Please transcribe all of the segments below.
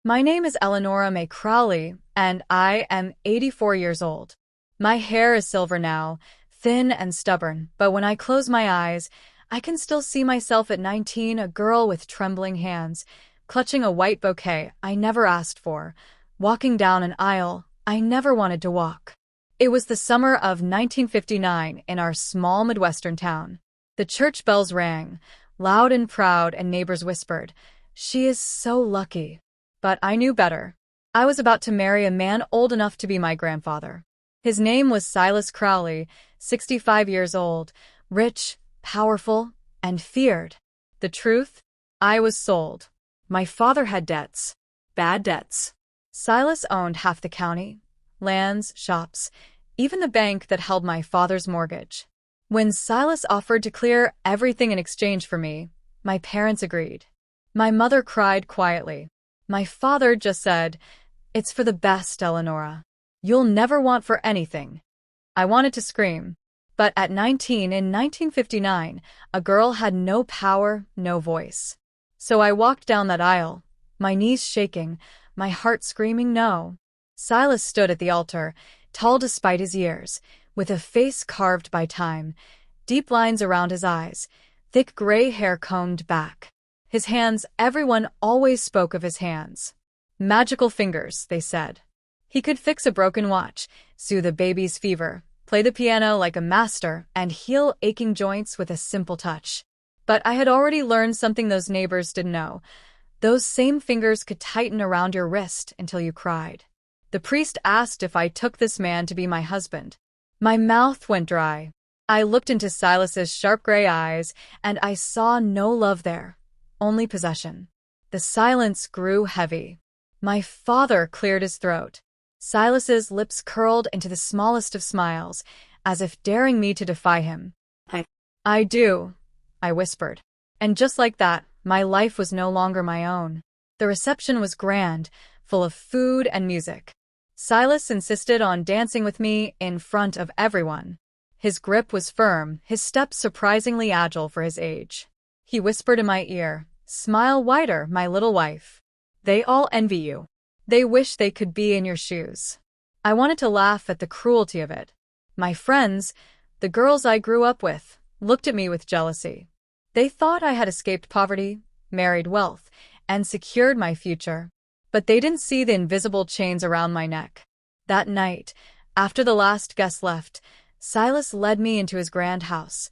My name is Eleonora May Crowley, and I am 84 years old. My hair is silver now, thin and stubborn, but when I close my eyes, I can still see myself at 19, a girl with trembling hands, clutching a white bouquet I never asked for, walking down an aisle I never wanted to walk. It was the summer of 1959 in our small Midwestern town. The church bells rang, loud and proud, and neighbors whispered, "She is so lucky." But I knew better. I was about to marry a man old enough to be my grandfather. His name was Silas Crowley, 65 years old, rich, powerful, and feared. The truth? I was sold. My father had debts. Bad debts. Silas owned half the county, lands, shops, even the bank that held my father's mortgage. When Silas offered to clear everything in exchange for me, my parents agreed. My mother cried quietly. My father just said, "It's for the best, Eleonora. You'll never want for anything." I wanted to scream. But at 19 in 1959, a girl had no power, no voice. So I walked down that aisle, my knees shaking, my heart screaming no. Silas stood at the altar, tall despite his years, with a face carved by time, deep lines around his eyes, thick gray hair combed back. His hands, everyone always spoke of his hands. Magical fingers, they said. He could fix a broken watch, soothe a baby's fever, play the piano like a master, and heal aching joints with a simple touch. But I had already learned something those neighbors didn't know. Those same fingers could tighten around your wrist until you cried. The priest asked if I took this man to be my husband. My mouth went dry. I looked into Silas's sharp gray eyes, and I saw no love there, only possession. The silence grew heavy. My father cleared his throat. Silas's lips curled into the smallest of smiles, as if daring me to defy him. I do, I whispered. And just like that, my life was no longer my own. The reception was grand, full of food and music. Silas insisted on dancing with me in front of everyone. His grip was firm, his steps surprisingly agile for his age. He whispered in my ear, "Smile wider, my little wife. They all envy you. They wish they could be in your shoes." I wanted to laugh at the cruelty of it. My friends, the girls I grew up with, looked at me with jealousy. They thought I had escaped poverty, married wealth, and secured my future. But they didn't see the invisible chains around my neck. That night, after the last guest left, Silas led me into his grand house.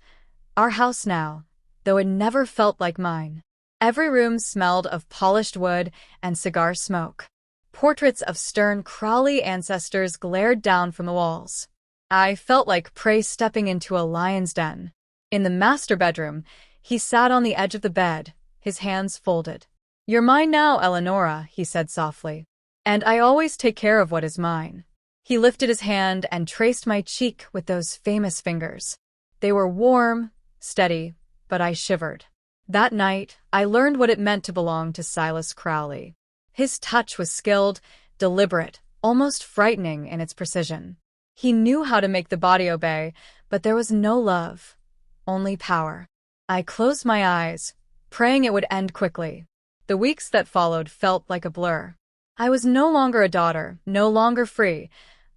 Our house now, though it never felt like mine. Every room smelled of polished wood and cigar smoke. Portraits of stern Crowley ancestors glared down from the walls. I felt like prey stepping into a lion's den. In the master bedroom, he sat on the edge of the bed, his hands folded. "You're mine now, Eleonora," he said softly. "And I always take care of what is mine." He lifted his hand and traced my cheek with those famous fingers. They were warm, steady, but I shivered. That night, I learned what it meant to belong to Silas Crowley. His touch was skilled, deliberate, almost frightening in its precision. He knew how to make the body obey, but there was no love, only power. I closed my eyes, praying it would end quickly. The weeks that followed felt like a blur. I was no longer a daughter, no longer free.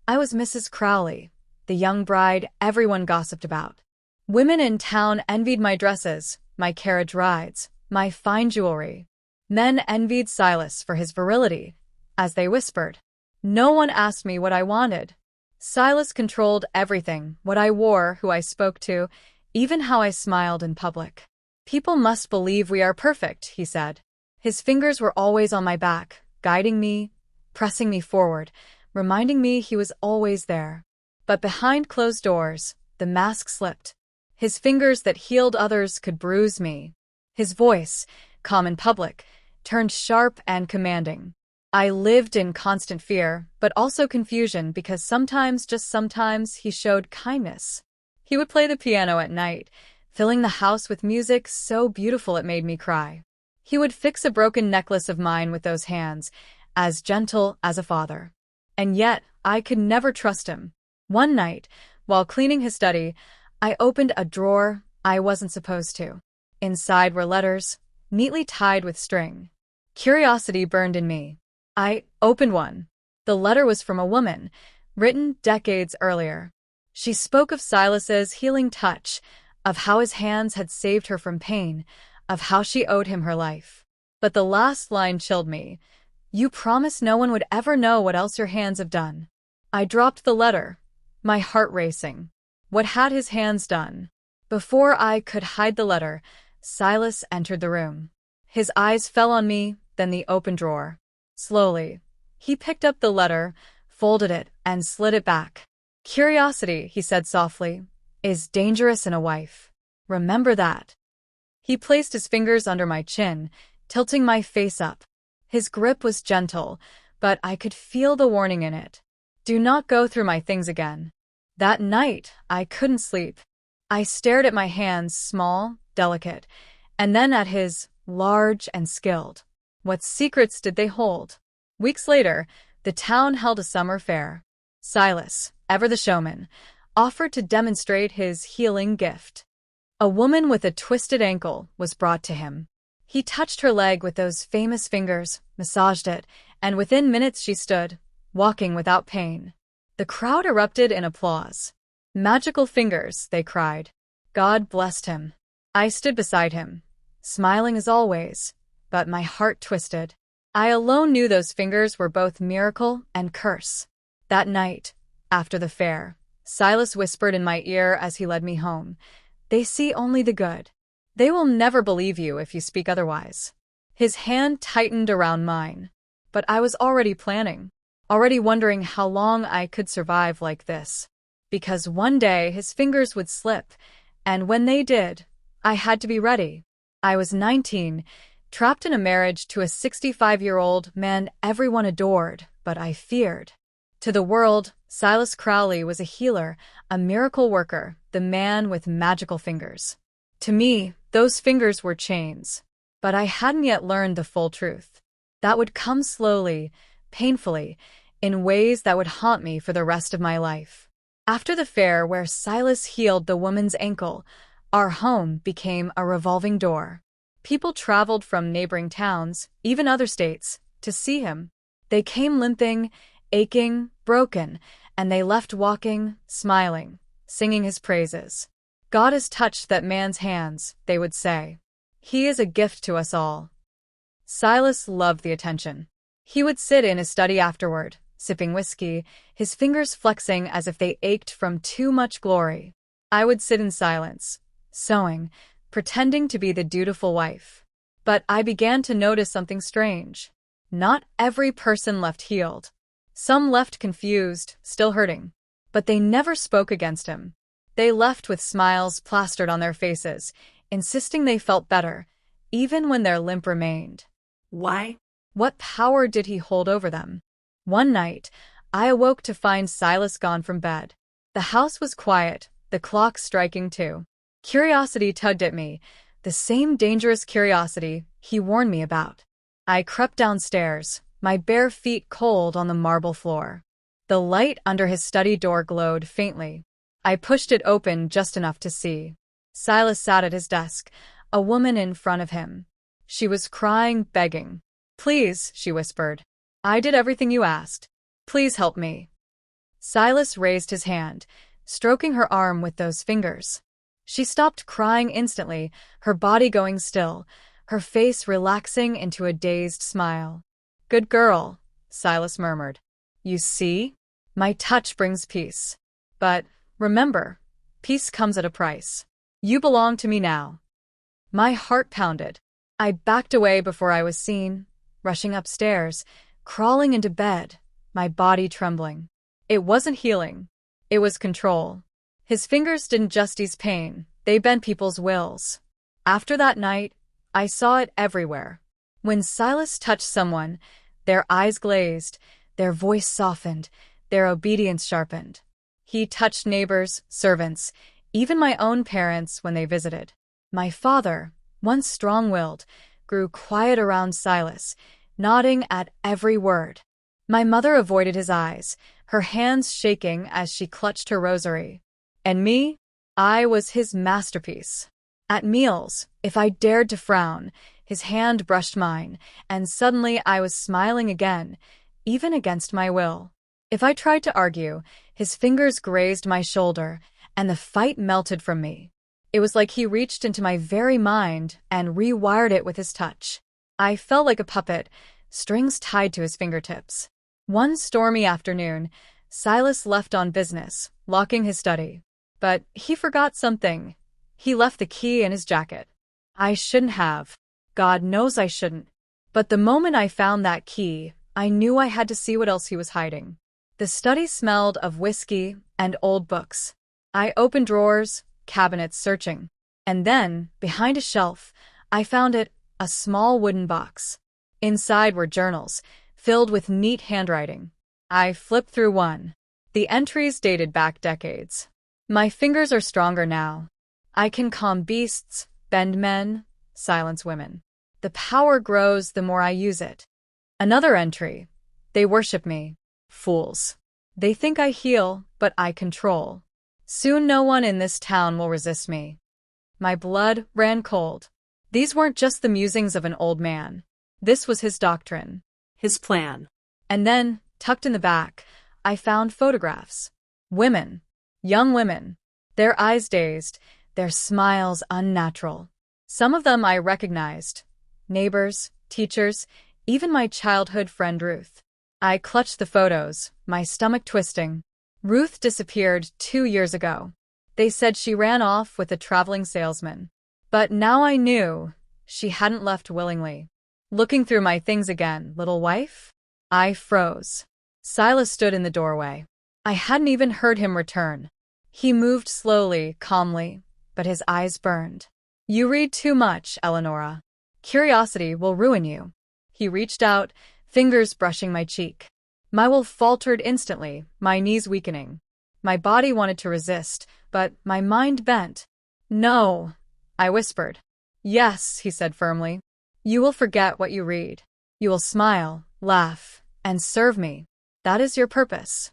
I was Mrs. Crowley, the young bride everyone gossiped about. Women in town envied my dresses, my carriage rides, my fine jewelry. Men envied Silas for his virility, as they whispered. No one asked me what I wanted. Silas controlled everything, what I wore, who I spoke to, even how I smiled in public. "People must believe we are perfect," he said. His fingers were always on my back, guiding me, pressing me forward, reminding me he was always there. But behind closed doors, the mask slipped. His fingers that healed others could bruise me. His voice, calm in public, turned sharp and commanding. I lived in constant fear, but also confusion because sometimes, just sometimes, he showed kindness. He would play the piano at night, filling the house with music so beautiful it made me cry. He would fix a broken necklace of mine with those hands, as gentle as a father. And yet, I could never trust him. One night, while cleaning his study, I opened a drawer I wasn't supposed to. Inside were letters, neatly tied with string. Curiosity burned in me. I opened one. The letter was from a woman, written decades earlier. She spoke of Silas's healing touch, of how his hands had saved her from pain, of how she owed him her life. But the last line chilled me. You promised no one would ever know what else your hands have done. I dropped the letter, my heart racing. What had his hands done? Before I could hide the letter, Silas entered the room. His eyes fell on me, then the open drawer. Slowly, he picked up the letter, folded it, and slid it back. Curiosity, he said softly, is dangerous in a wife. Remember that. He placed his fingers under my chin, tilting my face up. His grip was gentle, but I could feel the warning in it. Do not go through my things again. That night, I couldn't sleep. I stared at my hands, small, delicate, and then at his, large and skilled. What secrets did they hold? Weeks later, the town held a summer fair. Silas, ever the showman, offered to demonstrate his healing gift. A woman with a twisted ankle was brought to him. He touched her leg with those famous fingers, massaged it, and within minutes she stood, walking without pain. The crowd erupted in applause. Magical fingers, they cried. God blessed him. I stood beside him, smiling as always, but my heart twisted. I alone knew those fingers were both miracle and curse. That night, after the fair, Silas whispered in my ear as he led me home, "They see only the good. They will never believe you if you speak otherwise." His hand tightened around mine, but I was already planning, already wondering how long I could survive like this. Because one day his fingers would slip, and when they did, I had to be ready. I was 19, trapped in a marriage to a 65-year-old man everyone adored, but I feared. To the world, Silas Crowley was a healer, a miracle worker, the man with magical fingers. To me, those fingers were chains. But I hadn't yet learned the full truth. That would come slowly, painfully, in ways that would haunt me for the rest of my life. After the fair where Silas healed the woman's ankle, our home became a revolving door. People traveled from neighboring towns, even other states, to see him. They came limping, aching, broken, and they left walking, smiling, singing his praises. God has touched that man's hands, they would say. He is a gift to us all. Silas loved the attention. He would sit in his study afterward, sipping whiskey, his fingers flexing as if they ached from too much glory. I would sit in silence, sewing, pretending to be the dutiful wife. But I began to notice something strange. Not every person left healed. Some left confused, still hurting. But they never spoke against him. They left with smiles plastered on their faces, insisting they felt better, even when their limp remained. Why? What power did he hold over them? One night, I awoke to find Silas gone from bed. The house was quiet, the clock striking 2. Curiosity tugged at me, the same dangerous curiosity he warned me about. I crept downstairs, my bare feet cold on the marble floor. The light under his study door glowed faintly. I pushed it open just enough to see. Silas sat at his desk, a woman in front of him. She was crying, begging. "Please," she whispered. "I did everything you asked. Please help me." Silas raised his hand, stroking her arm with those fingers. She stopped crying instantly, her body going still, her face relaxing into a dazed smile. "Good girl," Silas murmured. "You see? My touch brings peace. But remember, peace comes at a price. You belong to me now." My heart pounded. I backed away before I was seen, rushing upstairs, crawling into bed, my body trembling. It wasn't healing. It was control. His fingers didn't just ease pain, they bent people's wills. After that night, I saw it everywhere. When Silas touched someone, their eyes glazed, their voice softened, their obedience sharpened. He touched neighbors, servants, even my own parents when they visited. My father, once strong-willed, grew quiet around Silas, nodding at every word. My mother avoided his eyes, her hands shaking as she clutched her rosary. And me? I was his masterpiece. At meals, if I dared to frown, his hand brushed mine, and suddenly I was smiling again, even against my will. If I tried to argue, his fingers grazed my shoulder, and the fight melted from me. It was like he reached into my very mind and rewired it with his touch. I felt like a puppet, strings tied to his fingertips. One stormy afternoon, Silas left on business, locking his study. But he forgot something. He left the key in his jacket. I shouldn't have. God knows I shouldn't. But the moment I found that key, I knew I had to see what else he was hiding. The study smelled of whiskey and old books. I opened drawers, cabinets searching. And then, behind a shelf, I found a small wooden box. Inside were journals, filled with neat handwriting. I flipped through one. The entries dated back decades. My fingers are stronger now. I can calm beasts, bend men, silence women. The power grows the more I use it. Another entry. They worship me. Fools. They think I heal, but I control. Soon no one in this town will resist me. My blood ran cold. These weren't just the musings of an old man. This was his doctrine. His plan. And then, tucked in the back, I found photographs. Women. Young women. Their eyes dazed, their smiles unnatural. Some of them I recognized. Neighbors, teachers, even my childhood friend Ruth. I clutched the photos, my stomach twisting. Ruth disappeared 2 years ago. They said she ran off with a traveling salesman. But now I knew she hadn't left willingly. Looking through my things again, little wife? I froze. Silas stood in the doorway. I hadn't even heard him return. He moved slowly, calmly, but his eyes burned. You read too much, Eleonora. Curiosity will ruin you. He reached out, fingers brushing my cheek. My will faltered instantly, my knees weakening. My body wanted to resist, but my mind bent. No, I whispered. Yes, he said firmly. You will forget what you read. You will smile, laugh, and serve me. That is your purpose.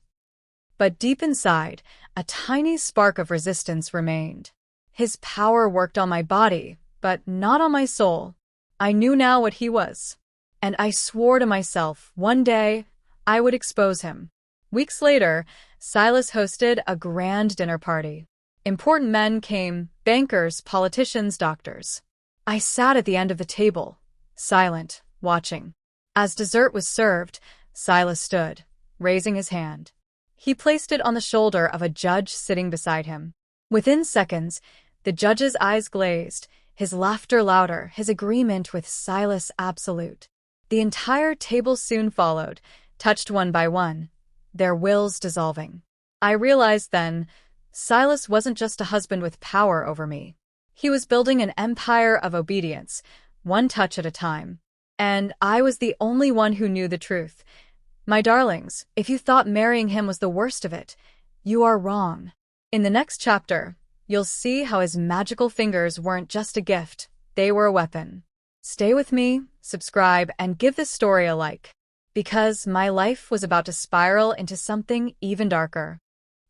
But deep inside, a tiny spark of resistance remained. His power worked on my body, but not on my soul. I knew now what he was. And I swore to myself, one day, I would expose him. Weeks later, Silas hosted a grand dinner party. Important men came, bankers, politicians, doctors. I sat at the end of the table, silent, watching. As dessert was served, Silas stood, raising his hand. He placed it on the shoulder of a judge sitting beside him. Within seconds, the judge's eyes glazed, his laughter louder, his agreement with Silas absolute. The entire table soon followed, touched one by one, their wills dissolving. I realized then, Silas wasn't just a husband with power over me. He was building an empire of obedience, one touch at a time. And I was the only one who knew the truth. My darlings, if you thought marrying him was the worst of it, you are wrong. In the next chapter, you'll see how his magical fingers weren't just a gift, they were a weapon. Stay with me, subscribe, and give this story a like. Because my life was about to spiral into something even darker.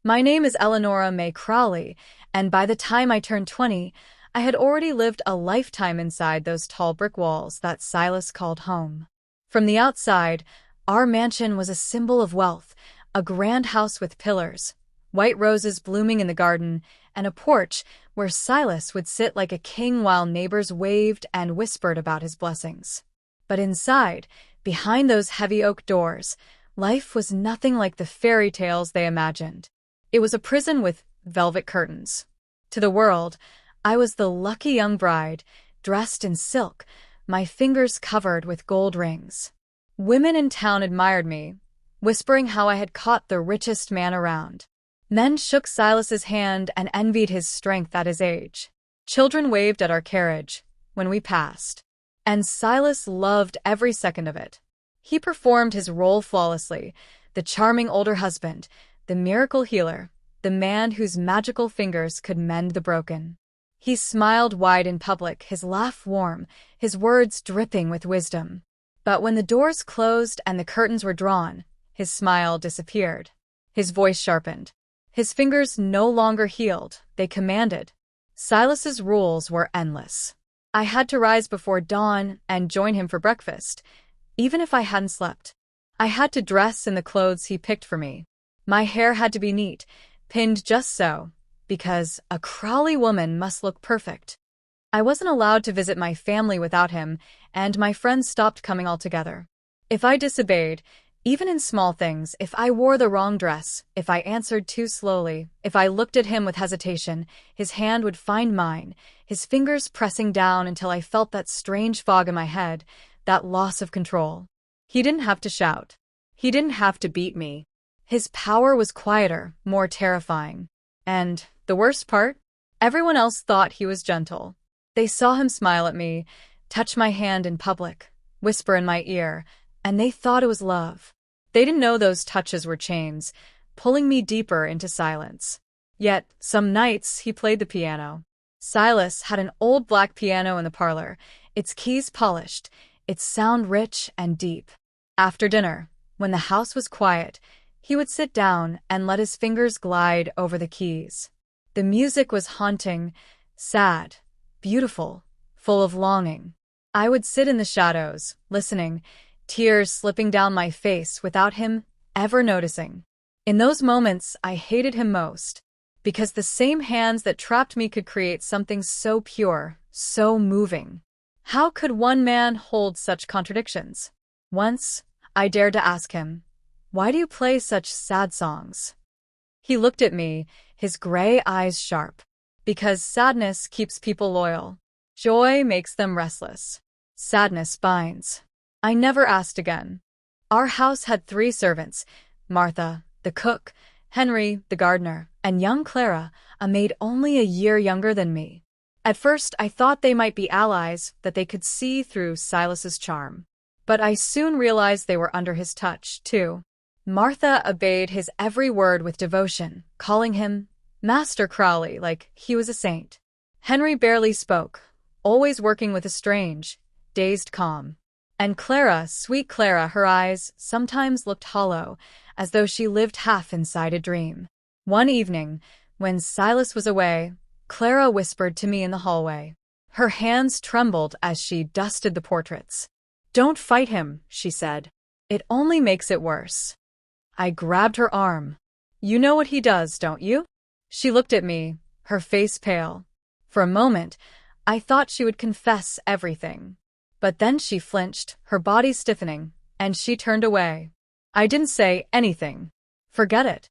My name is Eleonora May Crowley, and by the time I turned 20, I had already lived a lifetime inside those tall brick walls that Silas called home. From the outside, our mansion was a symbol of wealth, a grand house with pillars, white roses blooming in the garden, and a porch where Silas would sit like a king while neighbors waved and whispered about his blessings. But inside, behind those heavy oak doors, life was nothing like the fairy tales they imagined. It was a prison with velvet curtains. To the world, I was the lucky young bride, dressed in silk, my fingers covered with gold rings. Women in town admired me, whispering how I had caught the richest man around. Men shook Silas's hand and envied his strength at his age. Children waved at our carriage when we passed. And Silas loved every second of it. He performed his role flawlessly, the charming older husband, the miracle healer, the man whose magical fingers could mend the broken. He smiled wide in public, his laugh warm, his words dripping with wisdom. But when the doors closed and the curtains were drawn, his smile disappeared. His voice sharpened. His fingers no longer healed, they commanded. Silas's rules were endless. I had to rise before dawn and join him for breakfast, even if I hadn't slept. I had to dress in the clothes he picked for me. My hair had to be neat, pinned just so, because a Crowley woman must look perfect. I wasn't allowed to visit my family without him, and my friends stopped coming altogether. If I disobeyed, even in small things, if I wore the wrong dress, if I answered too slowly, if I looked at him with hesitation, his hand would find mine, his fingers pressing down until I felt that strange fog in my head, that loss of control. He didn't have to shout. He didn't have to beat me. His power was quieter, more terrifying. And the worst part? Everyone else thought he was gentle. They saw him smile at me, touch my hand in public, whisper in my ear, and they thought it was love. They didn't know those touches were chains, pulling me deeper into silence. Yet, some nights, he played the piano. Silas had an old black piano in the parlor, its keys polished, its sound rich and deep. After dinner, when the house was quiet, he would sit down and let his fingers glide over the keys. The music was haunting, sad, beautiful, full of longing. I would sit in the shadows, listening, tears slipping down my face without him ever noticing. In those moments, I hated him most, because the same hands that trapped me could create something so pure, so moving. How could one man hold such contradictions? Once, I dared to ask him, "Why do you play such sad songs?" He looked at me, his gray eyes sharp. Because sadness keeps people loyal. Joy makes them restless. Sadness binds. I never asked again. Our house had 3 servants, Martha, the cook, Henry, the gardener, and young Clara, a maid only a year younger than me. At first, I thought they might be allies, that they could see through Silas's charm. But I soon realized they were under his touch, too. Martha obeyed his every word with devotion, calling him Master Crowley like he was a saint. Henry barely spoke, always working with a strange, dazed calm. And Clara, sweet Clara, her eyes sometimes looked hollow, as though she lived half inside a dream. One evening, when Silas was away, Clara whispered to me in the hallway. Her hands trembled as she dusted the portraits. "Don't fight him," she said. "It only makes it worse." I grabbed her arm. "You know what he does, don't you?" She looked at me, her face pale. For a moment, I thought she would confess everything. But then she flinched, her body stiffening, and she turned away. I didn't say anything. Forget it.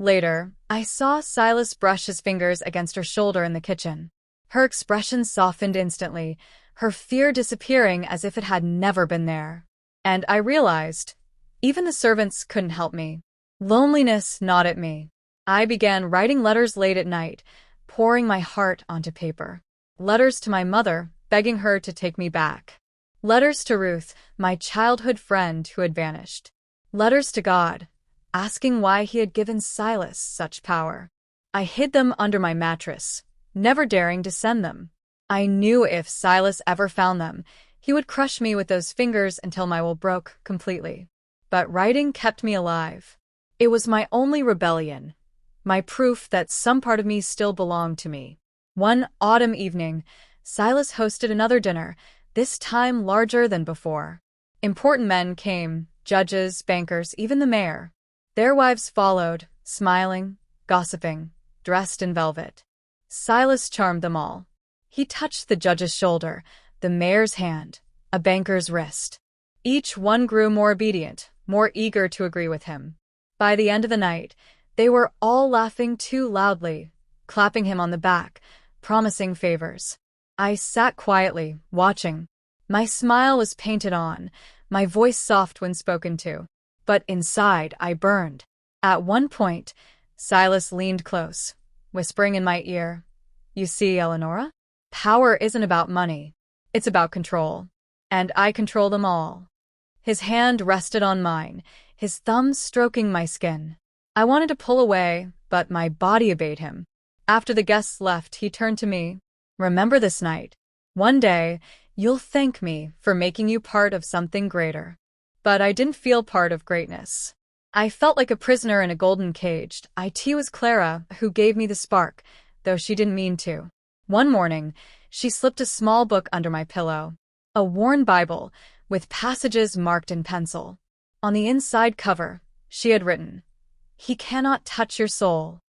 Later, I saw Silas brush his fingers against her shoulder in the kitchen. Her expression softened instantly, her fear disappearing as if it had never been there. And I realized, even the servants couldn't help me. Loneliness gnawed at me. I began writing letters late at night, pouring my heart onto paper. Letters to my mother, begging her to take me back. Letters to Ruth, my childhood friend who had vanished. Letters to God, asking why he had given Silas such power. I hid them under my mattress, never daring to send them. I knew if Silas ever found them, he would crush me with those fingers until my will broke completely. But writing kept me alive. It was my only rebellion, my proof that some part of me still belonged to me. One autumn evening, Silas hosted another dinner, this time larger than before. Important men came, judges, bankers, even the mayor. Their wives followed, smiling, gossiping, dressed in velvet. Silas charmed them all. He touched the judge's shoulder, the mayor's hand, a banker's wrist. Each one grew more obedient, more eager to agree with him. By the end of the night, they were all laughing too loudly, clapping him on the back, promising favors. I sat quietly, watching. My smile was painted on, my voice soft when spoken to. But inside, I burned. At one point, Silas leaned close, whispering in my ear, "You see, Eleonora? Power isn't about money. It's about control. And I control them all." His hand rested on mine, his thumb stroking my skin. I wanted to pull away, but my body obeyed him. After the guests left, he turned to me. "Remember this night. One day, you'll thank me for making you part of something greater." But I didn't feel part of greatness. I felt like a prisoner in a golden cage. It was Clara who gave me the spark, though she didn't mean to. One morning, she slipped a small book under my pillow, a worn Bible with passages marked in pencil. On the inside cover, she had written, "He cannot touch your soul."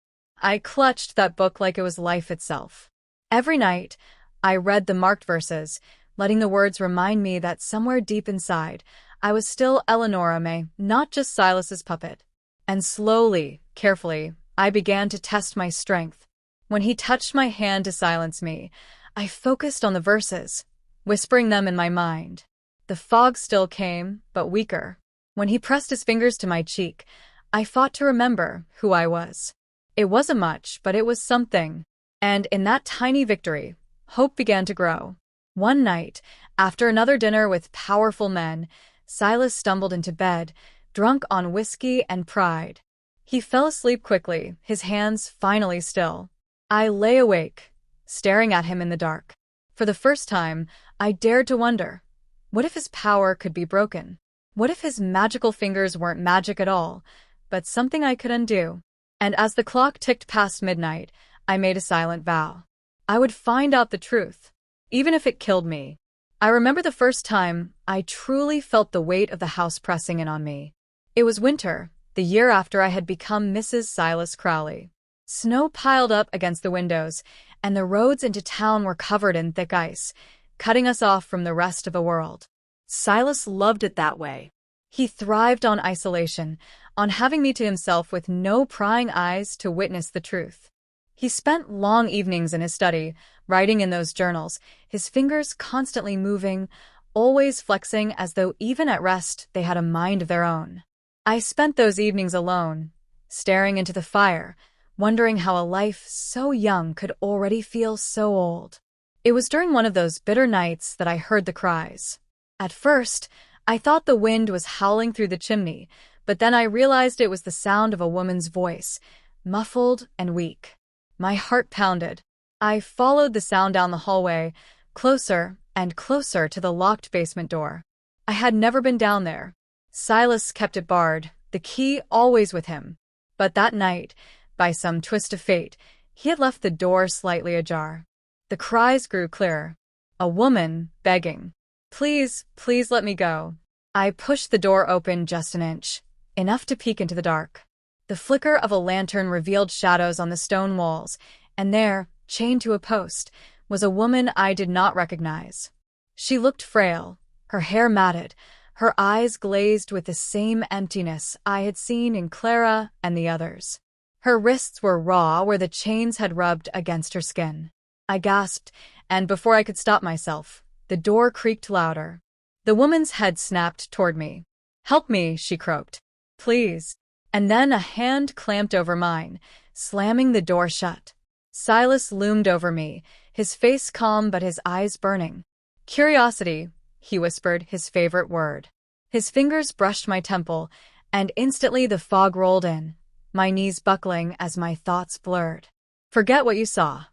I clutched that book like it was life itself. Every night, I read the marked verses, letting the words remind me that somewhere deep inside, I was still Eleanora May, not just Silas's puppet. And slowly, carefully, I began to test my strength. When he touched my hand to silence me, I focused on the verses, whispering them in my mind. The fog still came, but weaker. When he pressed his fingers to my cheek, I fought to remember who I was. It wasn't much, but it was something. And in that tiny victory, hope began to grow. One night, after another dinner with powerful men, Silas stumbled into bed, drunk on whiskey and pride. He fell asleep quickly, his hands finally still. I lay awake, staring at him in the dark. For the first time, I dared to wonder, what if his power could be broken? What if his magical fingers weren't magic at all, but something I could undo? And as the clock ticked past midnight, I made a silent vow. I would find out the truth, even if it killed me. I remember the first time I truly felt the weight of the house pressing in on me. It was winter, the year after I had become Mrs. Silas Crowley. Snow piled up against the windows, and the roads into town were covered in thick ice, cutting us off from the rest of the world. Silas loved it that way. He thrived on isolation, on having me to himself with no prying eyes to witness the truth. He spent long evenings in his study, writing in those journals, his fingers constantly moving, always flexing as though even at rest they had a mind of their own. I spent those evenings alone, staring into the fire, wondering how a life so young could already feel so old. It was during one of those bitter nights that I heard the cries. At first, I thought the wind was howling through the chimney, but then I realized it was the sound of a woman's voice, muffled and weak. My heart pounded. I followed the sound down the hallway, closer and closer to the locked basement door. I had never been down there. Silas kept it barred, the key always with him. But that night, by some twist of fate, he had left the door slightly ajar. The cries grew clearer. A woman begging, "Please, please let me go." I pushed the door open just an inch, enough to peek into the dark. The flicker of a lantern revealed shadows on the stone walls, and there, chained to a post, was a woman I did not recognize. She looked frail, her hair matted, her eyes glazed with the same emptiness I had seen in Clara and the others. Her wrists were raw where the chains had rubbed against her skin. I gasped, and before I could stop myself, the door creaked louder. The woman's head snapped toward me. "Help me," she croaked. "Please." And then a hand clamped over mine, slamming the door shut. Silas loomed over me, his face calm but his eyes burning. "Curiosity," he whispered, his favorite word. His fingers brushed my temple, and instantly the fog rolled in, my knees buckling as my thoughts blurred. "Forget what you saw."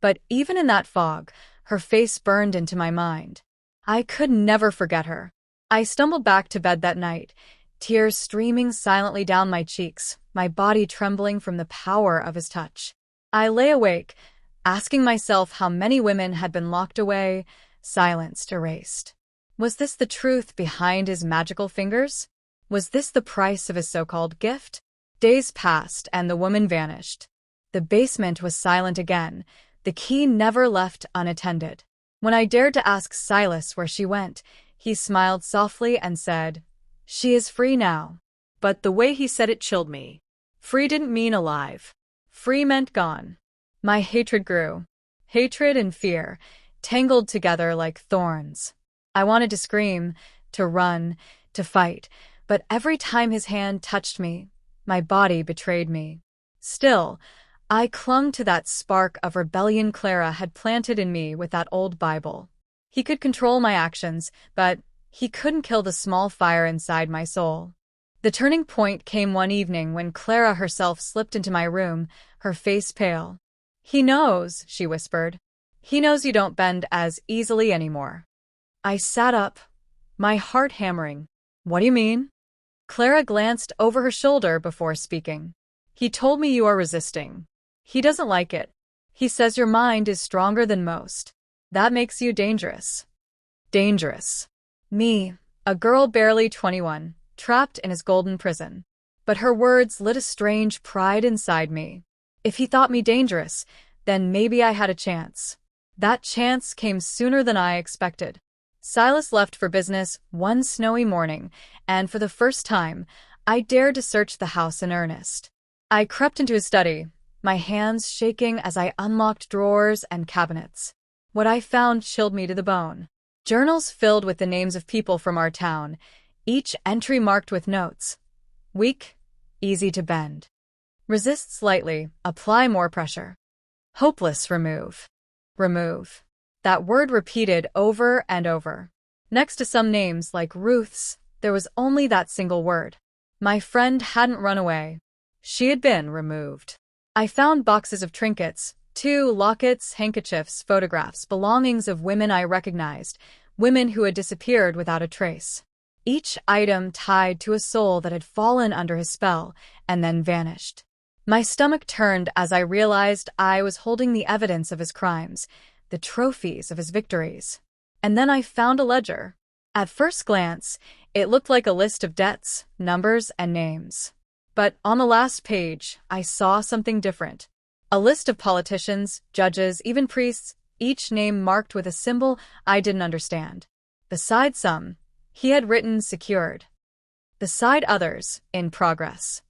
But even in that fog, her face burned into my mind. I could never forget her. I stumbled back to bed that night, tears streaming silently down my cheeks, my body trembling from the power of his touch. I lay awake, asking myself how many women had been locked away, silenced, erased. Was this the truth behind his magical fingers? Was this the price of his so-called gift? Days passed and the woman vanished. The basement was silent again, the key never left unattended. When I dared to ask Silas where she went, he smiled softly and said, "She is free now." But the way he said it chilled me. Free didn't mean alive. Free meant gone. My hatred grew. Hatred and fear, tangled together like thorns. I wanted to scream, to run, to fight, but every time his hand touched me, my body betrayed me. Still, I clung to that spark of rebellion Clara had planted in me with that old Bible. He could control my actions, but he couldn't kill the small fire inside my soul. The turning point came one evening when Clara herself slipped into my room, her face pale. "He knows," she whispered. "He knows you don't bend as easily anymore." I sat up, my heart hammering. "What do you mean?" Clara glanced over her shoulder before speaking. "He told me you are resisting. He doesn't like it. He says your mind is stronger than most. That makes you dangerous. Dangerous. Me, a girl barely 21, trapped in his golden prison. But her words lit a strange pride inside me. If he thought me dangerous, then maybe I had a chance. That chance came sooner than I expected. Silas left for business one snowy morning, and for the first time, I dared to search the house in earnest. I crept into his study, my hands shaking as I unlocked drawers and cabinets. What I found chilled me to the bone. Journals filled with the names of people from our town, each entry marked with notes. Weak, easy to bend. Resist slightly, apply more pressure. Hopeless, remove. Remove. That word repeated over and over. Next to some names like Ruth's, there was only that single word. My friend hadn't run away. She had been removed. I found boxes of trinkets, too, lockets, handkerchiefs, photographs, belongings of women I recognized, women who had disappeared without a trace. Each item tied to a soul that had fallen under his spell and then vanished. My stomach turned as I realized I was holding the evidence of his crimes, the trophies of his victories. And then I found a ledger. At first glance, it looked like a list of debts, numbers, and names. But on the last page, I saw something different. A list of politicians, judges, even priests, each name marked with a symbol I didn't understand. Beside some, he had written secured. Beside others, in progress.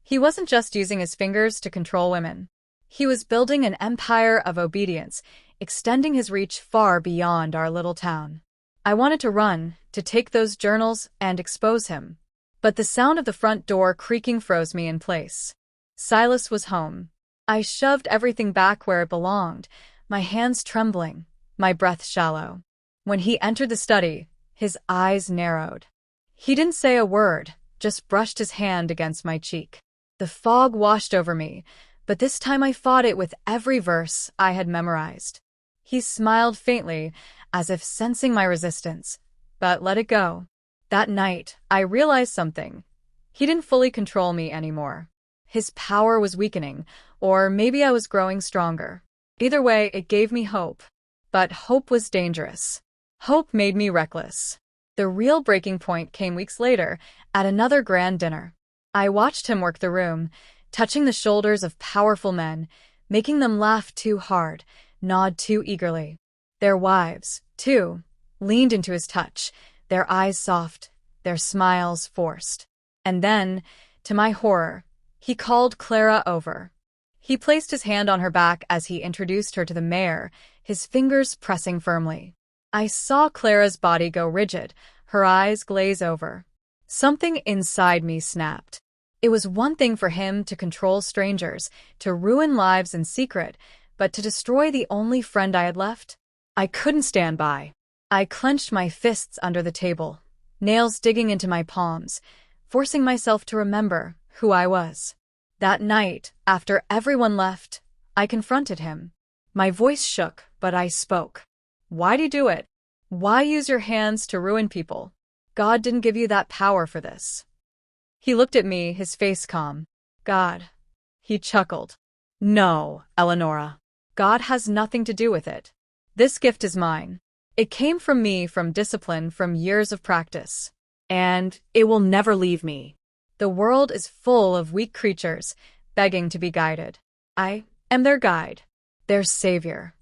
He wasn't just using his fingers to control women. He was building an empire of obedience, extending his reach far beyond our little town. I wanted to run, to take those journals and expose him. But the sound of the front door creaking froze me in place. Silas was home. I shoved everything back where it belonged, my hands trembling, my breath shallow. When he entered the study, his eyes narrowed. He didn't say a word, just brushed his hand against my cheek. The fog washed over me, but this time I fought it with every verse I had memorized. He smiled faintly, as if sensing my resistance, but let it go. That night, I realized something. He didn't fully control me anymore. His power was weakening, or maybe I was growing stronger. Either way, it gave me hope. But hope was dangerous. Hope made me reckless. The real breaking point came weeks later, at another grand dinner. I watched him work the room, touching the shoulders of powerful men, making them laugh too hard, nod too eagerly. Their wives, too, leaned into his touch, their eyes soft, their smiles forced. And then, to my horror, he called Clara over. He placed his hand on her back as he introduced her to the mayor, his fingers pressing firmly. I saw Clara's body go rigid, her eyes glaze over. Something inside me snapped. It was one thing for him to control strangers, to ruin lives in secret, but to destroy the only friend I had left? I couldn't stand by. I clenched my fists under the table, nails digging into my palms, forcing myself to remember who I was. That night, after everyone left, I confronted him. My voice shook, but I spoke. Why'd you do it? Why use your hands to ruin people? God didn't give you that power for this. He looked at me, his face calm. God. He chuckled. No, Eleonora. God has nothing to do with it. This gift is mine. It came from me, from discipline, from years of practice. And it will never leave me. The world is full of weak creatures, begging to be guided. I am their guide, their savior.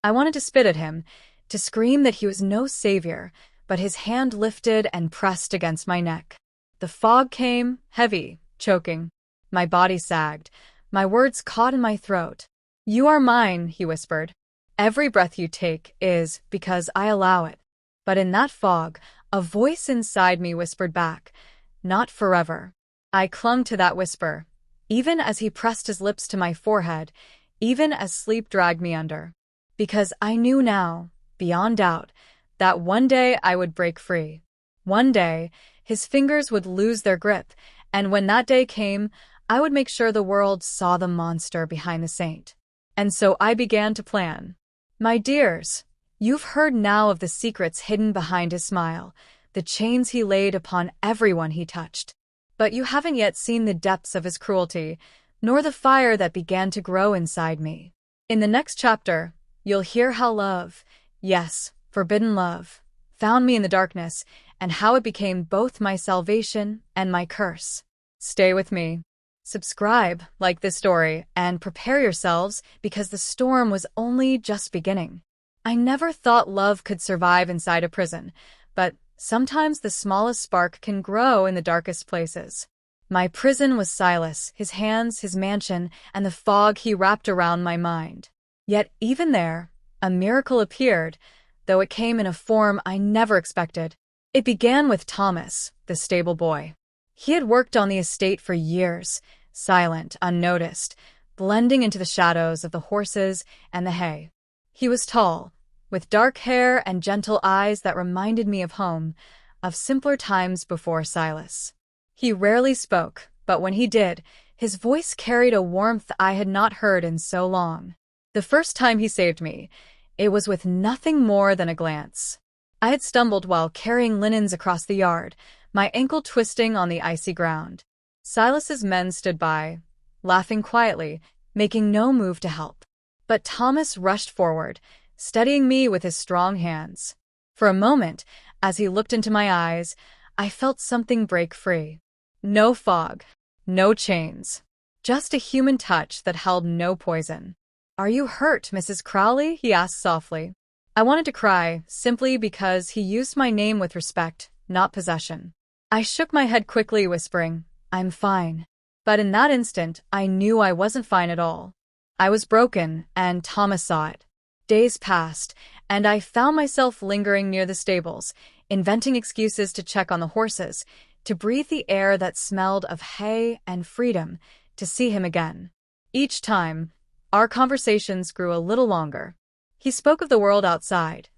I wanted to spit at him, to scream that he was no savior, but his hand lifted and pressed against my neck. The fog came, heavy, choking. My body sagged. My words caught in my throat. You are mine, he whispered. Every breath you take is because I allow it. But in that fog, a voice inside me whispered back, not forever. I clung to that whisper, even as he pressed his lips to my forehead, even as sleep dragged me under. Because I knew now, beyond doubt, that one day I would break free. One day, his fingers would lose their grip, and when that day came, I would make sure the world saw the monster behind the saint. And so I began to plan. My dears, you've heard now of the secrets hidden behind his smile, the chains he laid upon everyone he touched. But you haven't yet seen the depths of his cruelty, nor the fire that began to grow inside me. In the next chapter, you'll hear how love, yes, forbidden love, found me in the darkness and how it became both my salvation and my curse. Stay with me. Subscribe, like this story, and prepare yourselves because the storm was only just beginning. I never thought love could survive inside a prison, but sometimes the smallest spark can grow in the darkest places. My prison was Silas, his hands, his mansion, and the fog he wrapped around my mind. Yet even there, a miracle appeared, though it came in a form I never expected. It began with Thomas, the stable boy. He had worked on the estate for years, silent, unnoticed, blending into the shadows of the horses and the hay. He was tall, with dark hair and gentle eyes that reminded me of home, of simpler times before Silas. He rarely spoke, but when he did, his voice carried a warmth I had not heard in so long. The first time he saved me, it was with nothing more than a glance. I had stumbled while carrying linens across the yard, my ankle twisting on the icy ground. Silas's men stood by, laughing quietly, making no move to help. But Thomas rushed forward, steadying me with his strong hands. For a moment, as he looked into my eyes, I felt something break free. No fog, no chains, just a human touch that held no poison. "Are you hurt, Mrs. Crowley?" he asked softly. I wanted to cry, simply because he used my name with respect, not possession. I shook my head quickly, whispering, "I'm fine." But in that instant, I knew I wasn't fine at all. I was broken, and Thomas saw it. Days passed, and I found myself lingering near the stables, inventing excuses to check on the horses, to breathe the air that smelled of hay and freedom, to see him again. Each time, our conversations grew a little longer. He spoke of the world outside,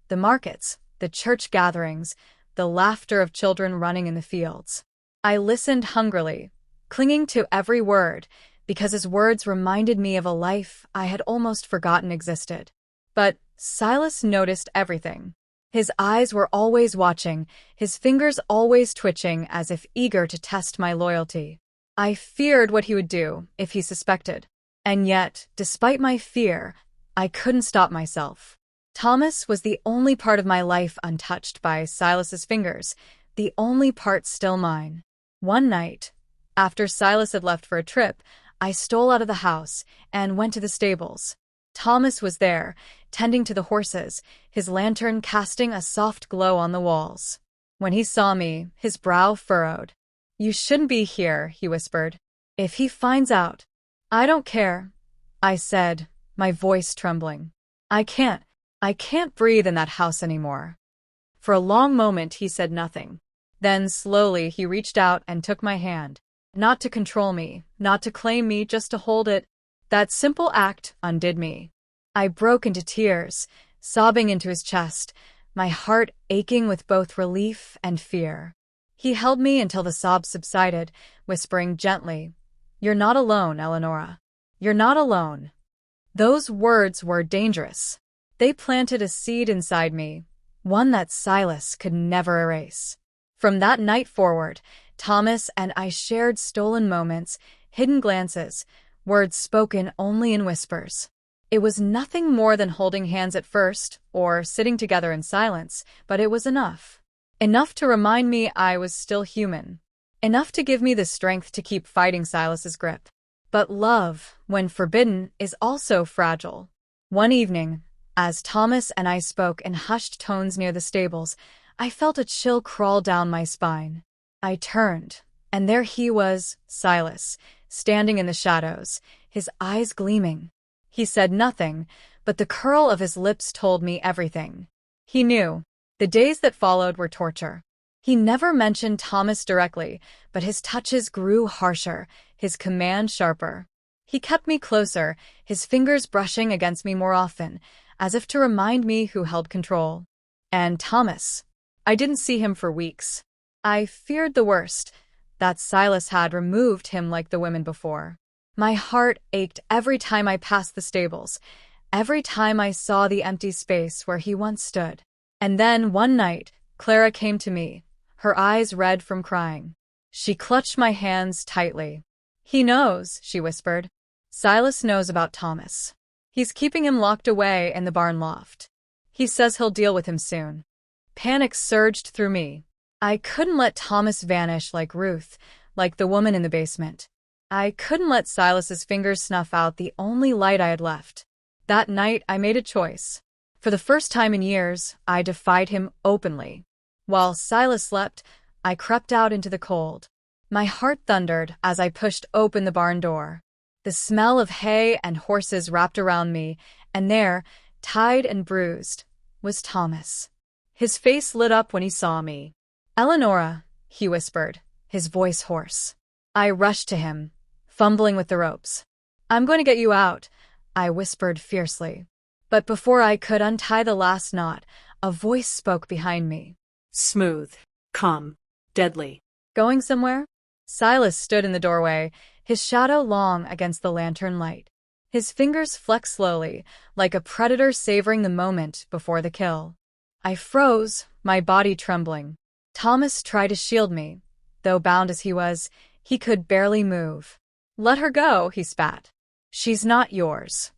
the markets, the church gatherings, the laughter of children running in the fields. I listened hungrily, clinging to every word, because his words reminded me of a life I had almost forgotten existed. But Silas noticed everything. His eyes were always watching, his fingers always twitching as if eager to test my loyalty. I feared what he would do if he suspected. And yet, despite my fear, I couldn't stop myself. Thomas was the only part of my life untouched by Silas's fingers, the only part still mine. One night, after Silas had left for a trip, I stole out of the house and went to the stables. Thomas was there, tending to the horses, his lantern casting a soft glow on the walls. When he saw me, his brow furrowed. "You shouldn't be here," he whispered. "If he finds out—" "I don't care," I said, my voice trembling. I can't breathe in that house anymore." For a long moment he said nothing. Then slowly he reached out and took my hand. Not to control me, not to claim me, just to hold it. That simple act undid me. I broke into tears, sobbing into his chest, my heart aching with both relief and fear. He held me until the sobs subsided, whispering gently, "You're not alone, Eleonora. You're not alone." Those words were dangerous. They planted a seed inside me, one that Silas could never erase. From that night forward, Thomas and I shared stolen moments, hidden glances, words spoken only in whispers. It was nothing more than holding hands at first, or sitting together in silence, but it was enough. Enough to remind me I was still human. Enough to give me the strength to keep fighting Silas's grip. But love, when forbidden, is also fragile. One evening, as Thomas and I spoke in hushed tones near the stables, I felt a chill crawl down my spine. I turned, and there he was, Silas, standing in the shadows, his eyes gleaming. He said nothing, but the curl of his lips told me everything. He knew. The days that followed were torture. He never mentioned Thomas directly, but his touches grew harsher, his command sharper. He kept me closer, his fingers brushing against me more often, as if to remind me who held control. And Thomas. I didn't see him for weeks. I feared the worst, that Silas had removed him like the women before. My heart ached every time I passed the stables, every time I saw the empty space where he once stood. And then, one night, Clara came to me, her eyes red from crying. She clutched my hands tightly. "He knows," she whispered. "Silas knows about Thomas. He's keeping him locked away in the barn loft. He says he'll deal with him soon. Panic surged through me. I couldn't let Thomas vanish like Ruth, like the woman in the basement. I couldn't let Silas's fingers snuff out the only light I had left. That night, I made a choice. For the first time in years, I defied him openly. While Silas slept, I crept out into the cold. My heart thundered as I pushed open the barn door. The smell of hay and horses wrapped around me, and there, tied and bruised, was Thomas. His face lit up when he saw me. "Eleonora," he whispered, his voice hoarse. I rushed to him, fumbling with the ropes. "I'm going to get you out," I whispered fiercely. But before I could untie the last knot, a voice spoke behind me. "Smooth, calm, deadly." "Going somewhere?" Silas stood in the doorway, his shadow long against the lantern light. His fingers flexed slowly, like a predator savoring the moment before the kill. I froze, my body trembling. Thomas tried to shield me. Though bound as he was, he could barely move. "Let her go," he spat. "She's not yours."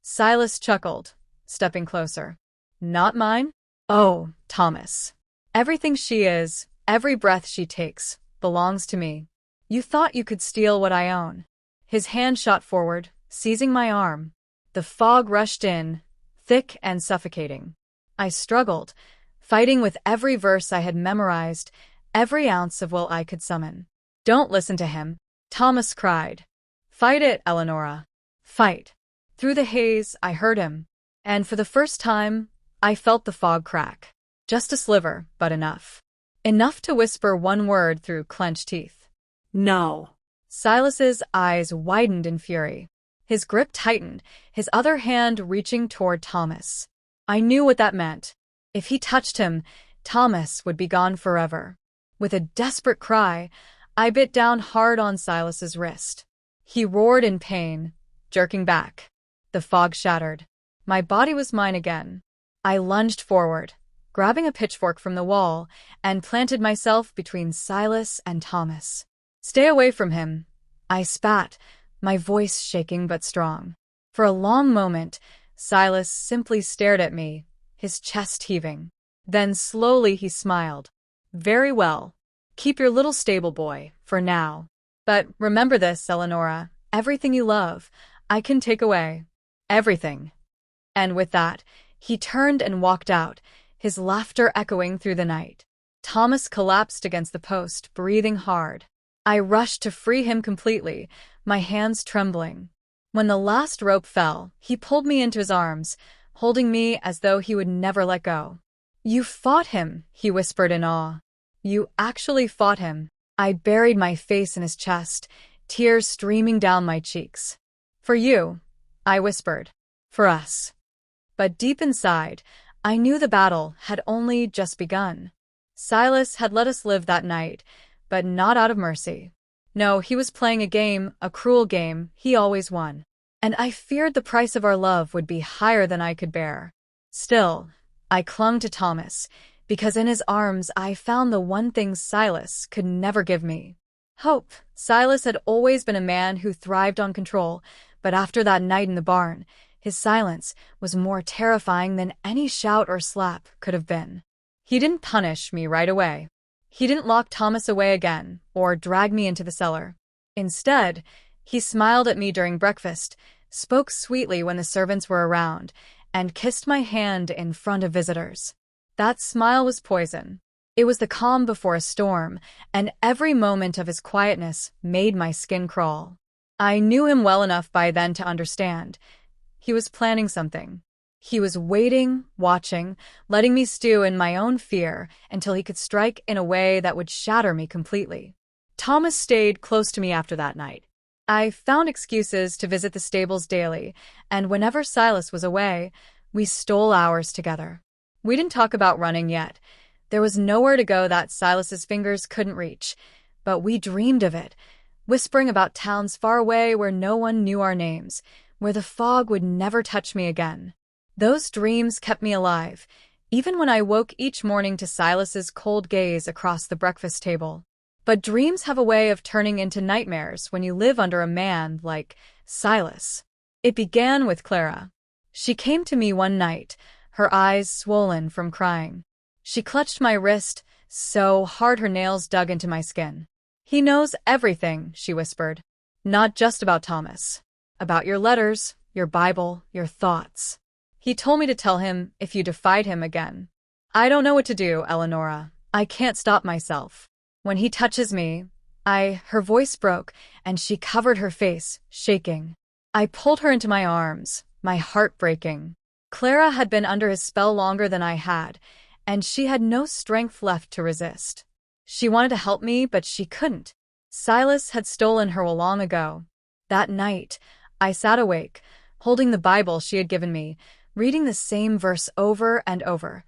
Silas chuckled, stepping closer. "Not mine?" "Oh, Thomas. Everything she is, every breath she takes, belongs to me. You thought you could steal what I own." His hand shot forward, seizing my arm. The fog rushed in, thick and suffocating. I struggled, fighting with every verse I had memorized, every ounce of will I could summon. "Don't listen to him," Thomas cried. "Fight it, Eleonora. Fight." Through the haze, I heard him, and for the first time, I felt the fog crack. Just a sliver, but enough. Enough to whisper one word through clenched teeth. "No." Silas's eyes widened in fury. His grip tightened, his other hand reaching toward Thomas. I knew what that meant. If he touched him, Thomas would be gone forever. With a desperate cry, I bit down hard on Silas's wrist. He roared in pain, jerking back. The fog shattered. My body was mine again. I lunged forward, grabbing a pitchfork from the wall, and planted myself between Silas and Thomas. "Stay away from him," I spat, my voice shaking but strong. For a long moment, Silas simply stared at me, his chest heaving. Then slowly he smiled. "Very well. Keep your little stable boy, for now. But remember this, Eleonora, everything you love, I can take away. Everything." And with that, he turned and walked out, his laughter echoing through the night. Thomas collapsed against the post, breathing hard. I rushed to free him completely, my hands trembling. When the last rope fell, he pulled me into his arms, holding me as though he would never let go. "You fought him," he whispered in awe. "You actually fought him." I buried my face in his chest, tears streaming down my cheeks. "For you," I whispered. "For us." But deep inside, I knew the battle had only just begun. Silas had let us live that night, but not out of mercy. No, he was playing a game, a cruel game he always won. And I feared the price of our love would be higher than I could bear. Still, I clung to Thomas, because in his arms I found the one thing Silas could never give me. Hope. Silas had always been a man who thrived on control, but after that night in the barn, his silence was more terrifying than any shout or slap could have been. He didn't punish me right away. He didn't lock Thomas away again, or drag me into the cellar. Instead, he smiled at me during breakfast, spoke sweetly when the servants were around, and kissed my hand in front of visitors. That smile was poison. It was the calm before a storm, and every moment of his quietness made my skin crawl. I knew him well enough by then to understand. He was planning something. He was waiting, watching, letting me stew in my own fear until he could strike in a way that would shatter me completely. Thomas stayed close to me after that night. I found excuses to visit the stables daily, and whenever Silas was away, we stole hours together. We didn't talk about running yet. There was nowhere to go that Silas's fingers couldn't reach, but we dreamed of it, whispering about towns far away where no one knew our names, where the fog would never touch me again. Those dreams kept me alive, even when I woke each morning to Silas's cold gaze across the breakfast table. But dreams have a way of turning into nightmares when you live under a man like Silas. It began with Clara. She came to me one night, her eyes swollen from crying. She clutched my wrist so hard her nails dug into my skin. "He knows everything," she whispered. "Not just about Thomas. About your letters, your Bible, your thoughts. He told me to tell him if you defied him again. I don't know what to do, Eleonora. I can't stop myself. When he touches me, Her voice broke, and she covered her face, shaking. I pulled her into my arms, my heart breaking. Clara had been under his spell longer than I had, and she had no strength left to resist. She wanted to help me, but she couldn't. Silas had stolen her long ago. That night, I sat awake, holding the Bible she had given me, reading the same verse over and over.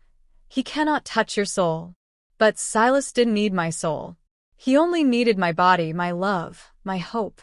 He cannot touch your soul. But Silas didn't need my soul. He only needed my body, my love, my hope,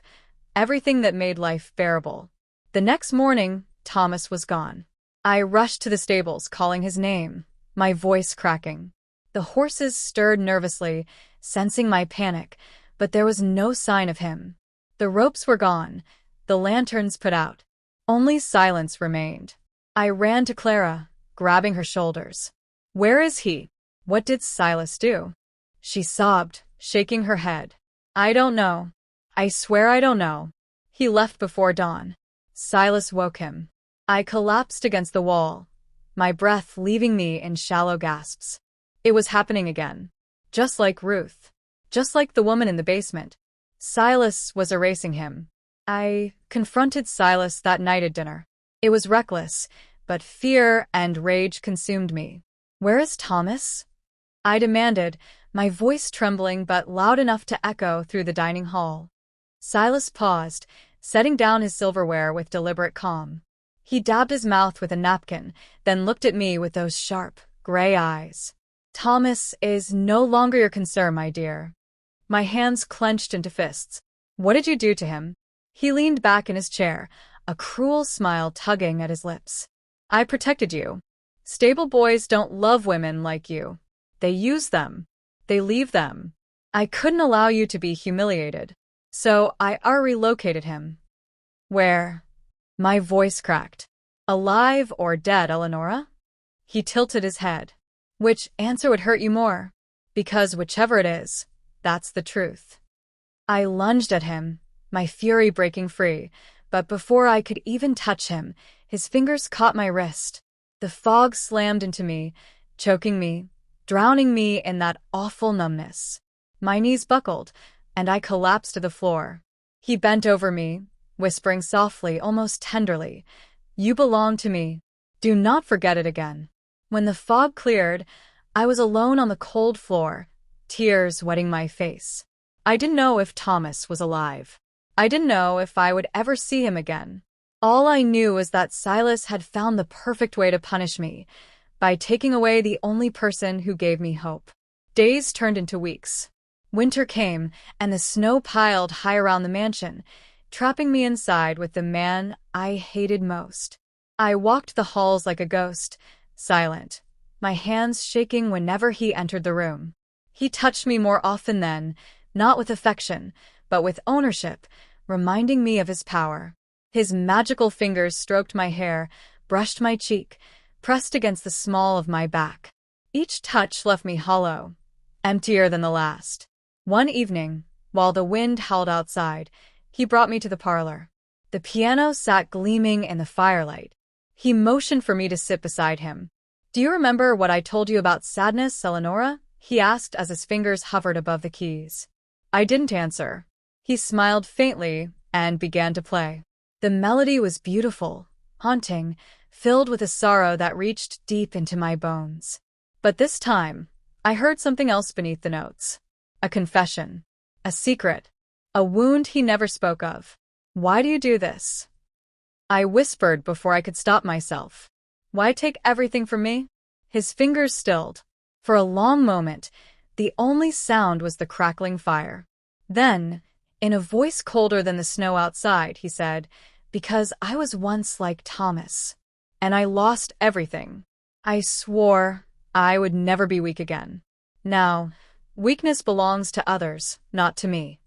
everything that made life bearable. The next morning, Thomas was gone. I rushed to the stables, calling his name, my voice cracking. The horses stirred nervously, sensing my panic, but there was no sign of him. The ropes were gone, the lanterns put out. Only silence remained. I ran to Clara, grabbing her shoulders. "Where is he? What did Silas do?" She sobbed, shaking her head. "I don't know. I swear I don't know. He left before dawn." Silas woke him. I collapsed against the wall, my breath leaving me in shallow gasps. It was happening again. Just like Ruth. Just like the woman in the basement. Silas was erasing him. I confronted Silas that night at dinner. It was reckless, but fear and rage consumed me. "Where is Thomas?" I demanded, my voice trembling but loud enough to echo through the dining hall. Silas paused, setting down his silverware with deliberate calm. He dabbed his mouth with a napkin, then looked at me with those sharp, gray eyes. "Thomas is no longer your concern, my dear." My hands clenched into fists. "What did you do to him?" He leaned back in his chair, a cruel smile tugging at his lips. "I protected you. Stable boys don't love women like you. They use them. They leave them. I couldn't allow you to be humiliated. So I relocated him." "Where?" My voice cracked. "Alive or dead, Eleonora?" He tilted his head. "Which answer would hurt you more? Because whichever it is, that's the truth." I lunged at him, my fury breaking free, but before I could even touch him, his fingers caught my wrist. The fog slammed into me, choking me, drowning me in that awful numbness. My knees buckled, and I collapsed to the floor. He bent over me, whispering softly, almost tenderly, "You belong to me. Do not forget it again." When the fog cleared, I was alone on the cold floor, tears wetting my face. I didn't know if Thomas was alive. I didn't know if I would ever see him again. All I knew was that Silas had found the perfect way to punish me, by taking away the only person who gave me hope. Days turned into weeks. Winter came, and the snow piled high around the mansion, trapping me inside with the man I hated most. I walked the halls like a ghost, silent, my hands shaking whenever he entered the room. He touched me more often then, not with affection, but with ownership, reminding me of his power. His magical fingers stroked my hair, brushed my cheek, pressed against the small of my back. Each touch left me hollow, emptier than the last. One evening, while the wind howled outside, he brought me to the parlor. The piano sat gleaming in the firelight. He motioned for me to sit beside him. "Do you remember what I told you about sadness, Eleonora?" he asked as his fingers hovered above the keys. I didn't answer. He smiled faintly and began to play. The melody was beautiful, haunting, filled with a sorrow that reached deep into my bones. But this time, I heard something else beneath the notes. A confession. A secret. A wound he never spoke of. "Why do you do this?" I whispered before I could stop myself. "Why take everything from me?" His fingers stilled. For a long moment, the only sound was the crackling fire. Then, in a voice colder than the snow outside, he said, "Because I was once like Thomas, and I lost everything. I swore I would never be weak again. Now, weakness belongs to others, not to me."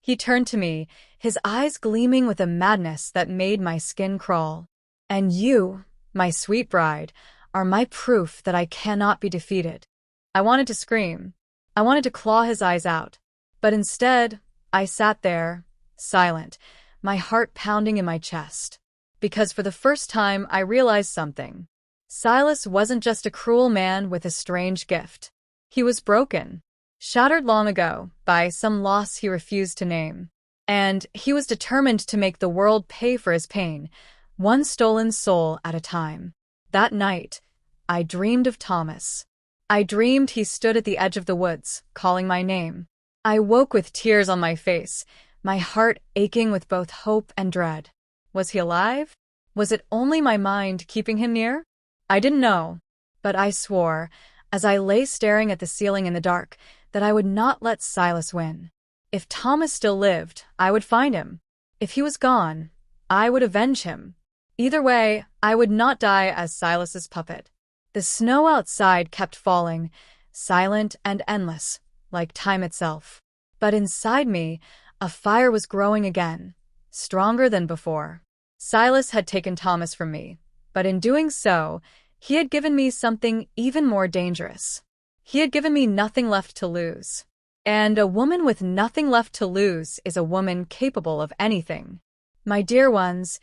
He turned to me, his eyes gleaming with a madness that made my skin crawl. "And you, my sweet bride, are my proof that I cannot be defeated." I wanted to scream. I wanted to claw his eyes out. But instead, I sat there, silent, my heart pounding in my chest. Because for the first time, I realized something. Silas wasn't just a cruel man with a strange gift. He was broken, shattered long ago by some loss he refused to name. And he was determined to make the world pay for his pain, one stolen soul at a time. That night, I dreamed of Thomas. I dreamed he stood at the edge of the woods, calling my name. I woke with tears on my face, my heart aching with both hope and dread. Was he alive? Was it only my mind keeping him near? I didn't know, but I swore, as I lay staring at the ceiling in the dark, that I would not let Silas win. If Thomas still lived, I would find him. If he was gone, I would avenge him. Either way, I would not die as Silas's puppet. The snow outside kept falling, silent and endless, like time itself. But inside me, a fire was growing again, stronger than before. Silas had taken Thomas from me, but in doing so, he had given me something even more dangerous. He had given me nothing left to lose. And a woman with nothing left to lose is a woman capable of anything. My dear ones,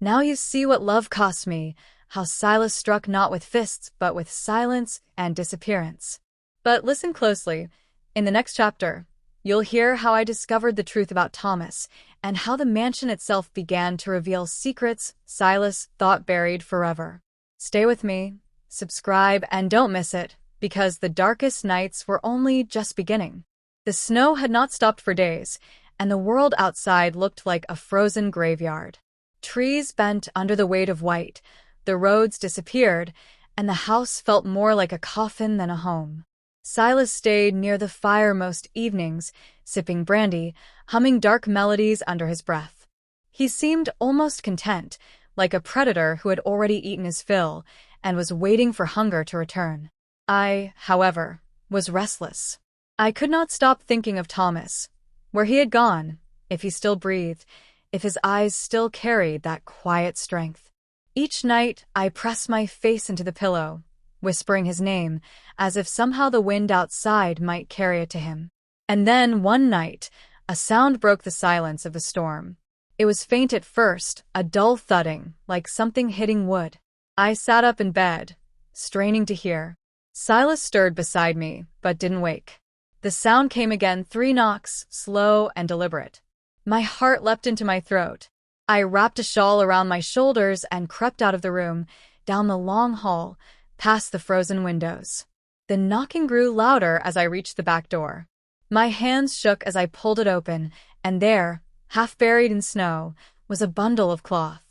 now you see what love cost me, how Silas struck not with fists but with silence and disappearance. But listen closely. In the next chapter, you'll hear how I discovered the truth about Thomas and how the mansion itself began to reveal secrets Silas thought buried forever. Stay with me, subscribe, and don't miss it, because the darkest nights were only just beginning. The snow had not stopped for days, and the world outside looked like a frozen graveyard. Trees bent under the weight of white, the roads disappeared, and the house felt more like a coffin than a home. Silas stayed near the fire most evenings, sipping brandy, humming dark melodies under his breath. He seemed almost content, like a predator who had already eaten his fill and was waiting for hunger to return. I, however, was restless. I could not stop thinking of Thomas, where he had gone, if he still breathed, if his eyes still carried that quiet strength. Each night, I pressed my face into the pillow, whispering his name, as if somehow the wind outside might carry it to him. And then, one night, a sound broke the silence of the storm. It was faint at first, a dull thudding, like something hitting wood. I sat up in bed, straining to hear. Silas stirred beside me, but didn't wake. The sound came again, 3 knocks, slow and deliberate. My heart leapt into my throat. I wrapped a shawl around my shoulders and crept out of the room, down the long hall, past the frozen windows. The knocking grew louder as I reached the back door. My hands shook as I pulled it open, and there, half buried in snow, was a bundle of cloth.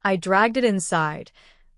I dragged it inside,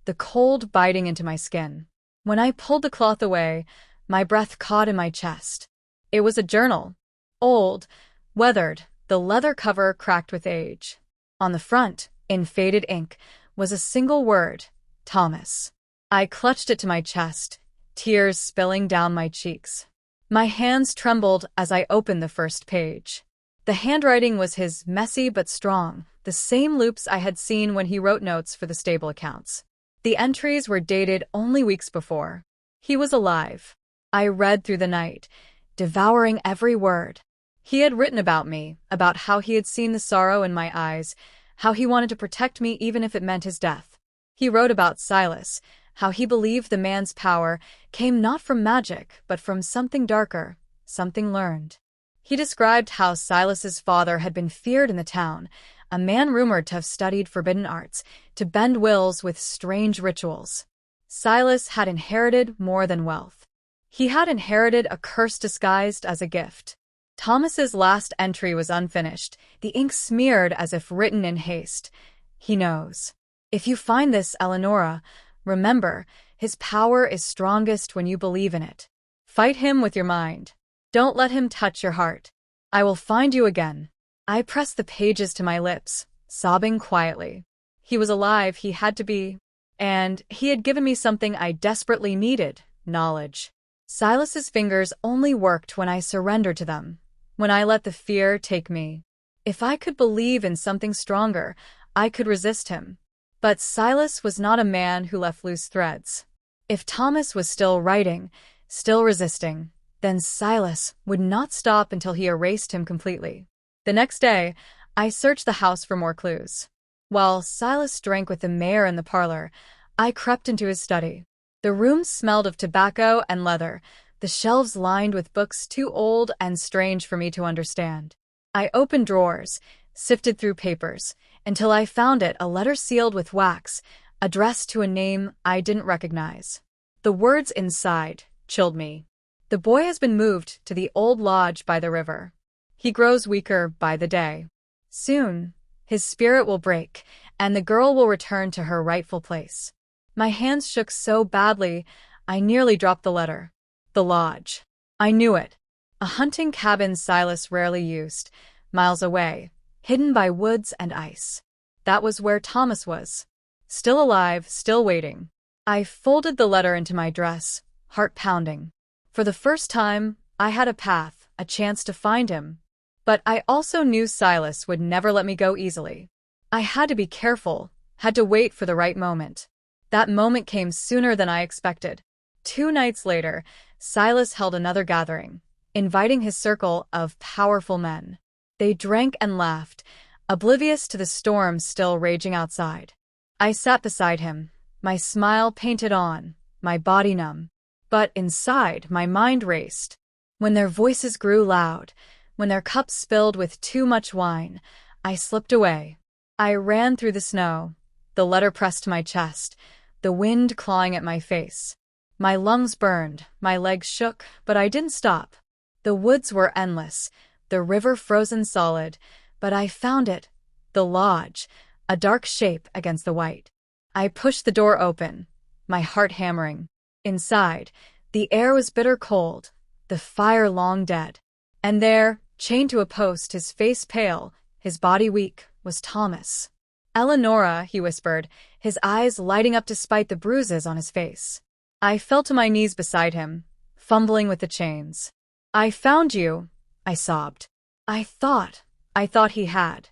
the cold biting into my skin. When I pulled the cloth away, my breath caught in my chest. It was a journal. Old, weathered, the leather cover cracked with age. On the front, in faded ink, was a single word, Thomas. I clutched it to my chest, tears spilling down my cheeks. My hands trembled as I opened the first page. The handwriting was his, messy but strong, the same loops I had seen when he wrote notes for the stable accounts. The entries were dated only weeks before. He was alive. I read through the night, devouring every word. He had written about me, about how he had seen the sorrow in my eyes, how he wanted to protect me even if it meant his death. He wrote about Silas, how he believed the man's power came not from magic, but from something darker, something learned. He described how Silas's father had been feared in the town, a man rumored to have studied forbidden arts, to bend wills with strange rituals. Silas had inherited more than wealth. He had inherited a curse disguised as a gift. Thomas's last entry was unfinished, the ink smeared as if written in haste. He knows. If you find this, Eleonora, remember, his power is strongest when you believe in it. Fight him with your mind. Don't let him touch your heart. I will find you again. I pressed the pages to my lips, sobbing quietly. He was alive, he had to be. And he had given me something I desperately needed, knowledge. Silas's fingers only worked when I surrendered to them. when I let the fear take me. If I could believe in something stronger, I could resist him. But Silas was not a man who left loose threads. If Thomas was still writing, still resisting, then Silas would not stop until he erased him completely. The next day, I searched the house for more clues. While Silas drank with the mayor in the parlor, I crept into his study. The room smelled of tobacco and leather, the shelves lined with books too old and strange for me to understand. I opened drawers, sifted through papers, until I found a letter sealed with wax, addressed to a name I didn't recognize. The words inside chilled me. The boy has been moved to the old lodge by the river. He grows weaker by the day. Soon, his spirit will break, and the girl will return to her rightful place. My hands shook so badly, I nearly dropped the letter. The lodge. I knew it. A hunting cabin Silas rarely used, miles away, hidden by woods and ice. That was where Thomas was. Still alive, still waiting. I folded the letter into my dress, heart pounding. For the first time, I had a path, a chance to find him. But I also knew Silas would never let me go easily. I had to be careful, had to wait for the right moment. That moment came sooner than I expected. 2 nights later, Silas held another gathering, inviting his circle of powerful men. They drank and laughed, oblivious to the storm still raging outside. I sat beside him, my smile painted on, my body numb. But inside, my mind raced. When their voices grew loud, when their cups spilled with too much wine, I slipped away. I ran through the snow, the letter pressed to my chest, the wind clawing at my face. My lungs burned, my legs shook, but I didn't stop. The woods were endless, the river frozen solid, but I found it, the lodge, a dark shape against the white. I pushed the door open, my heart hammering. Inside, the air was bitter cold, the fire long dead. And there, chained to a post, his face pale, his body weak, was Thomas. "Eleonora," he whispered, his eyes lighting up despite the bruises on his face. I fell to my knees beside him, fumbling with the chains. "I found you," I sobbed. I thought he had.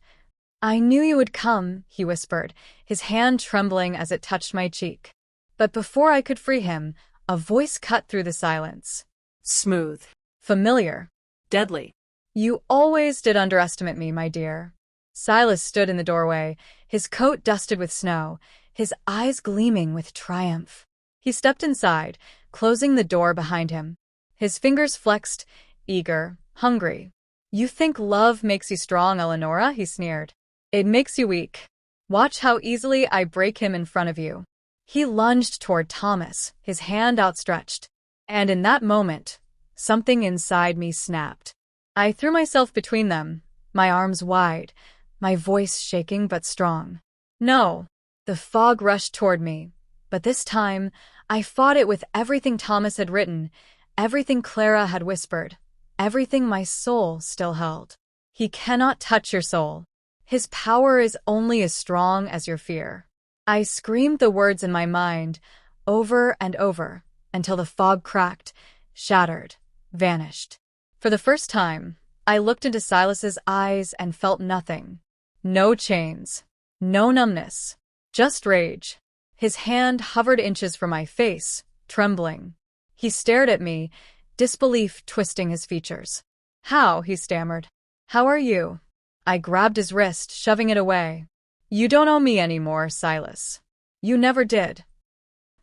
"I knew you would come," he whispered, his hand trembling as it touched my cheek. But before I could free him, a voice cut through the silence. Smooth. Familiar. Deadly. "You always did underestimate me, my dear." Silas stood in the doorway, his coat dusted with snow, his eyes gleaming with triumph. He stepped inside, closing the door behind him. His fingers flexed, eager, hungry. "You think love makes you strong, Eleonora," he sneered. "It makes you weak. Watch how easily I break him in front of you." He lunged toward Thomas, his hand outstretched. And in that moment, something inside me snapped. I threw myself between them, my arms wide, my voice shaking but strong. "No." The fog rushed toward me, but this time, I fought it with everything Thomas had written, everything Clara had whispered, everything my soul still held. "He cannot touch your soul. His power is only as strong as your fear." I screamed the words in my mind, over and over, until the fog cracked, shattered, vanished. For the first time, I looked into Silas's eyes and felt nothing. No chains, no numbness, just rage. His hand hovered inches from my face, trembling. He stared at me, disbelief twisting his features. "How?" he stammered. "How are you?" I grabbed his wrist, shoving it away. "You don't owe me anymore, Silas. You never did."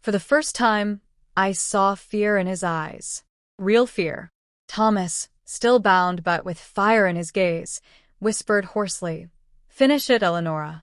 For the first time, I saw fear in his eyes. Real fear. Thomas, still bound but with fire in his gaze, whispered hoarsely, "Finish it, Eleonora."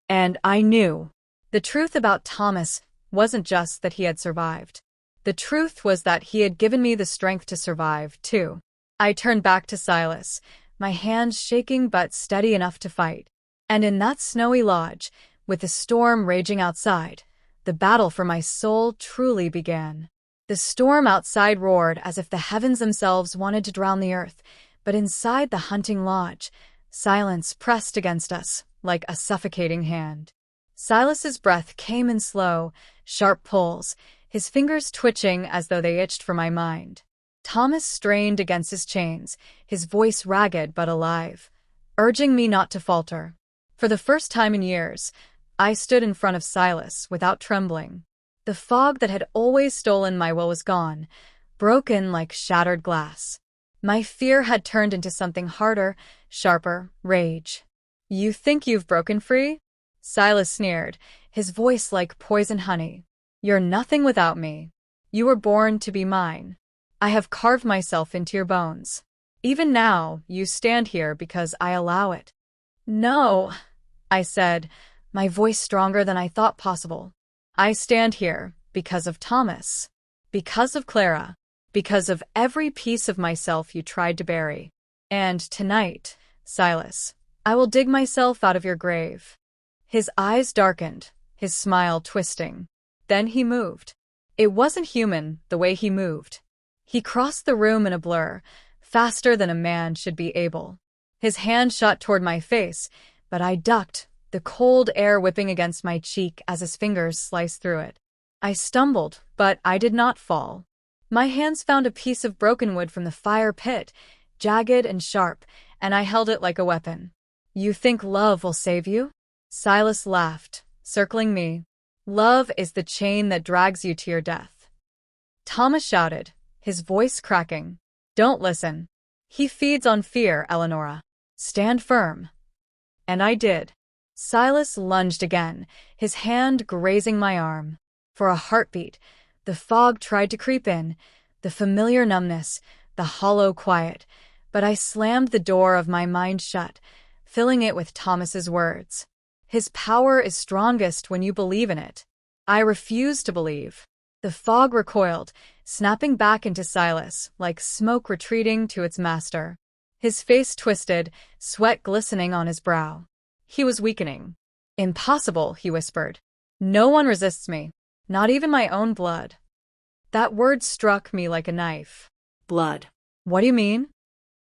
And I knew. The truth about Thomas wasn't just that he had survived. The truth was that he had given me the strength to survive, too. I turned back to Silas, my hands shaking but steady enough to fight. And in that snowy lodge, with the storm raging outside, the battle for my soul truly began. The storm outside roared as if the heavens themselves wanted to drown the earth, but inside the hunting lodge, silence pressed against us like a suffocating hand. Silas's breath came in slow, sharp pulls, his fingers twitching as though they itched for my mind. Thomas strained against his chains, his voice ragged but alive, urging me not to falter. For the first time in years, I stood in front of Silas without trembling. The fog that had always stolen my will was gone, broken like shattered glass. My fear had turned into something harder, sharper, rage. "You think you've broken free?" Silas sneered, his voice like poison honey. "You're nothing without me. You were born to be mine. I have carved myself into your bones. Even now, you stand here because I allow it." "No," I said, my voice stronger than I thought possible. "I stand here because of Thomas, because of Clara, because of every piece of myself you tried to bury. And tonight, Silas, I will dig myself out of your grave." His eyes darkened, his smile twisting. Then he moved. It wasn't human, the way he moved. He crossed the room in a blur, faster than a man should be able. His hand shot toward my face, but I ducked, the cold air whipping against my cheek as his fingers sliced through it. I stumbled, but I did not fall. My hands found a piece of broken wood from the fire pit, jagged and sharp, and I held it like a weapon. "You think love will save you?" Silas laughed, circling me. "Love is the chain that drags you to your death." Thomas shouted, his voice cracking. "Don't listen. He feeds on fear, Eleonora. Stand firm." And I did. Silas lunged again, his hand grazing my arm. For a heartbeat, the fog tried to creep in, the familiar numbness, the hollow quiet, but I slammed the door of my mind shut, filling it with Thomas's words. "His power is strongest when you believe in it." I refused to believe. The fog recoiled, snapping back into Silas, like smoke retreating to its master. His face twisted, sweat glistening on his brow. He was weakening. "Impossible," he whispered. "No one resists me, not even my own blood." That word struck me like a knife. Blood. "What do you mean?"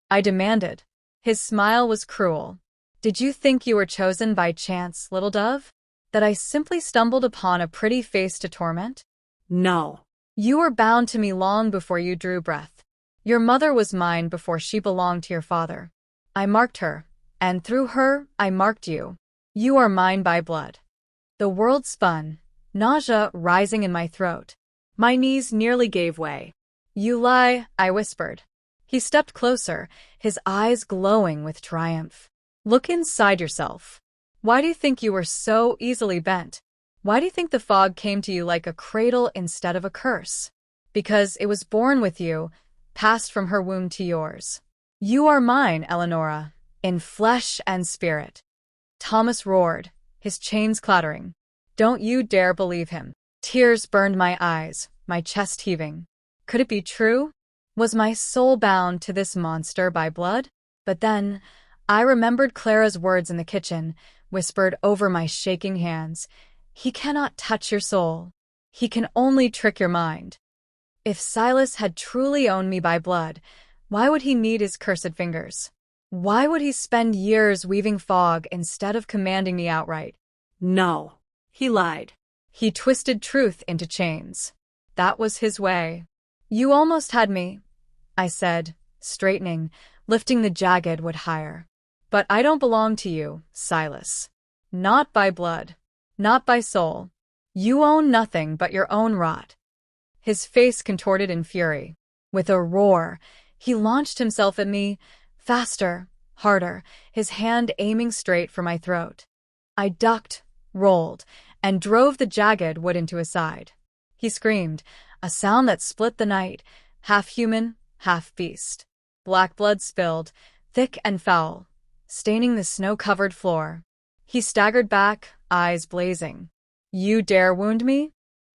I demanded. His smile was cruel. "Did you think you were chosen by chance, little dove? That I simply stumbled upon a pretty face to torment? No. You were bound to me long before you drew breath. Your mother was mine before she belonged to your father. I marked her, and through her, I marked you. You are mine by blood." The world spun, nausea rising in my throat. My knees nearly gave way. "You lie," I whispered. He stepped closer, his eyes glowing with triumph. "Look inside yourself. Why do you think you were so easily bent? Why do you think the fog came to you like a cradle instead of a curse? Because it was born with you, passed from her womb to yours. You are mine, Eleonora, in flesh and spirit." Thomas roared, his chains clattering. Don't you dare believe him. Tears burned my eyes, my chest heaving. Could it be true? Was my soul bound to this monster by blood? But then, I remembered Clara's words in the kitchen, whispered over my shaking hands. "He cannot touch your soul. He can only trick your mind." If Silas had truly owned me by blood, why would he need his cursed fingers? Why would he spend years weaving fog instead of commanding me outright? No. He lied. He twisted truth into chains. That was his way. "You almost had me," I said, straightening, lifting the jagged wood higher. "But I don't belong to you, Silas. Not by blood. Not by soul. You own nothing but your own rot." His face contorted in fury. With a roar, he launched himself at me, faster, harder, his hand aiming straight for my throat. I ducked, rolled, and drove the jagged wood into his side. He screamed, a sound that split the night, half human, half beast. Black blood spilled, thick and foul, staining the snow-covered floor. He staggered back, eyes blazing. "You dare wound me?"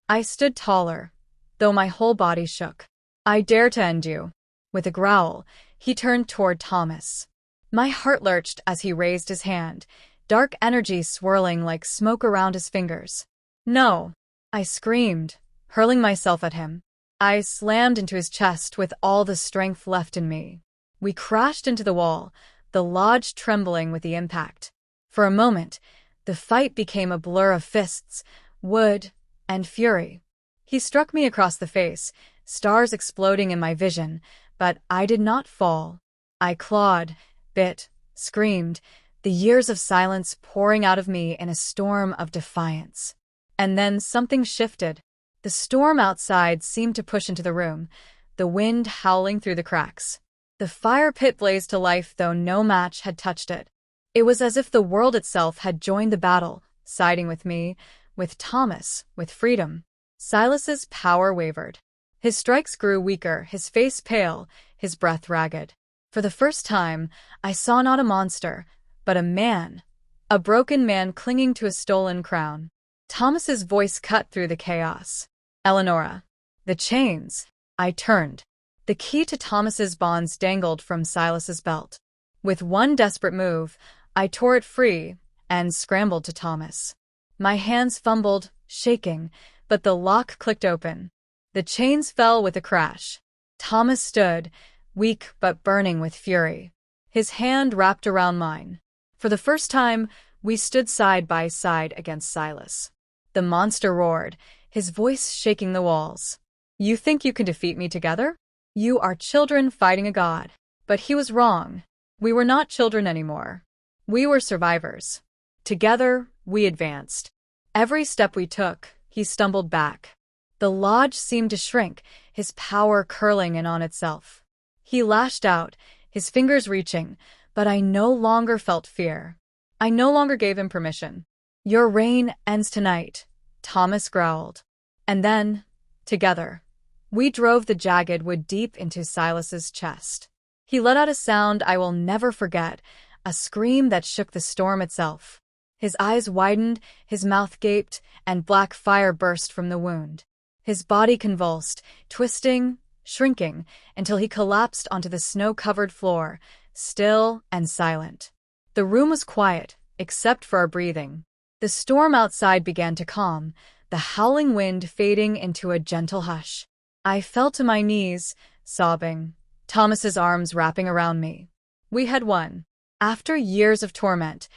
I stood taller, though my whole body shook. "I dare to end you." With a growl, he turned toward Thomas. My heart lurched as he raised his hand, dark energy swirling like smoke around his fingers. "No!" I screamed, hurling myself at him. I slammed into his chest with all the strength left in me. We crashed into the wall, the lodge trembling with the impact. For a moment, the fight became a blur of fists, wood, and fury. He struck me across the face, stars exploding in my vision, but I did not fall. I clawed, bit, screamed, the years of silence pouring out of me in a storm of defiance. And then something shifted. The storm outside seemed to push into the room, the wind howling through the cracks. The fire pit blazed to life, though no match had touched it. It was as if the world itself had joined the battle, siding with me, with Thomas, with freedom. Silas's power wavered. His strikes grew weaker, his face pale, his breath ragged. For the first time, I saw not a monster, but a man. A broken man clinging to a stolen crown. Thomas's voice cut through the chaos. "Eleonora." The chains. I turned. The key to Thomas's bonds dangled from Silas's belt. With one desperate move, I tore it free and scrambled to Thomas. My hands fumbled, shaking, but the lock clicked open. The chains fell with a crash. Thomas stood, weak but burning with fury. His hand wrapped around mine. For the first time, we stood side by side against Silas. The monster roared, his voice shaking the walls. "You think you can defeat me together? You are children fighting a god." But he was wrong. We were not children anymore. We were survivors. Together, we advanced. Every step we took, he stumbled back. The lodge seemed to shrink, his power curling in on itself. He lashed out, his fingers reaching, but I no longer felt fear. I no longer gave him permission. "Your reign ends tonight," Thomas growled. And then, together, we drove the jagged wood deep into Silas's chest. He let out a sound I will never forget, a scream that shook the storm itself. His eyes widened, his mouth gaped, and black fire burst from the wound. His body convulsed, twisting, shrinking, until he collapsed onto the snow-covered floor, still and silent. The room was quiet, except for our breathing. The storm outside began to calm, the howling wind fading into a gentle hush. I fell to my knees, sobbing, Thomas's arms wrapping around me. We had won. After years of torment,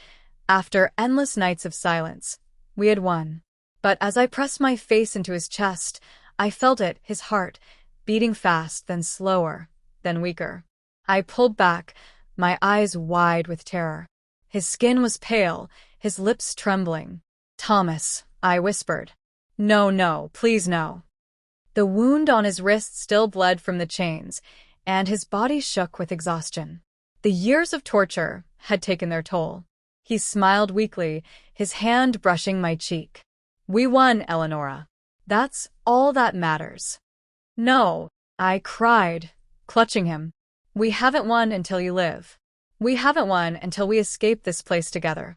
after endless nights of silence, we had won. But as I pressed my face into his chest, I felt it, his heart, beating fast, then slower, then weaker. I pulled back, my eyes wide with terror. His skin was pale, his lips trembling. "Thomas," I whispered. "No, no, please no." The wound on his wrist still bled from the chains, and his body shook with exhaustion. The years of torture had taken their toll. He smiled weakly, his hand brushing my cheek. "We won, Eleonora. That's all that matters." "No," I cried, clutching him. "We haven't won until you live. We haven't won until we escape this place together."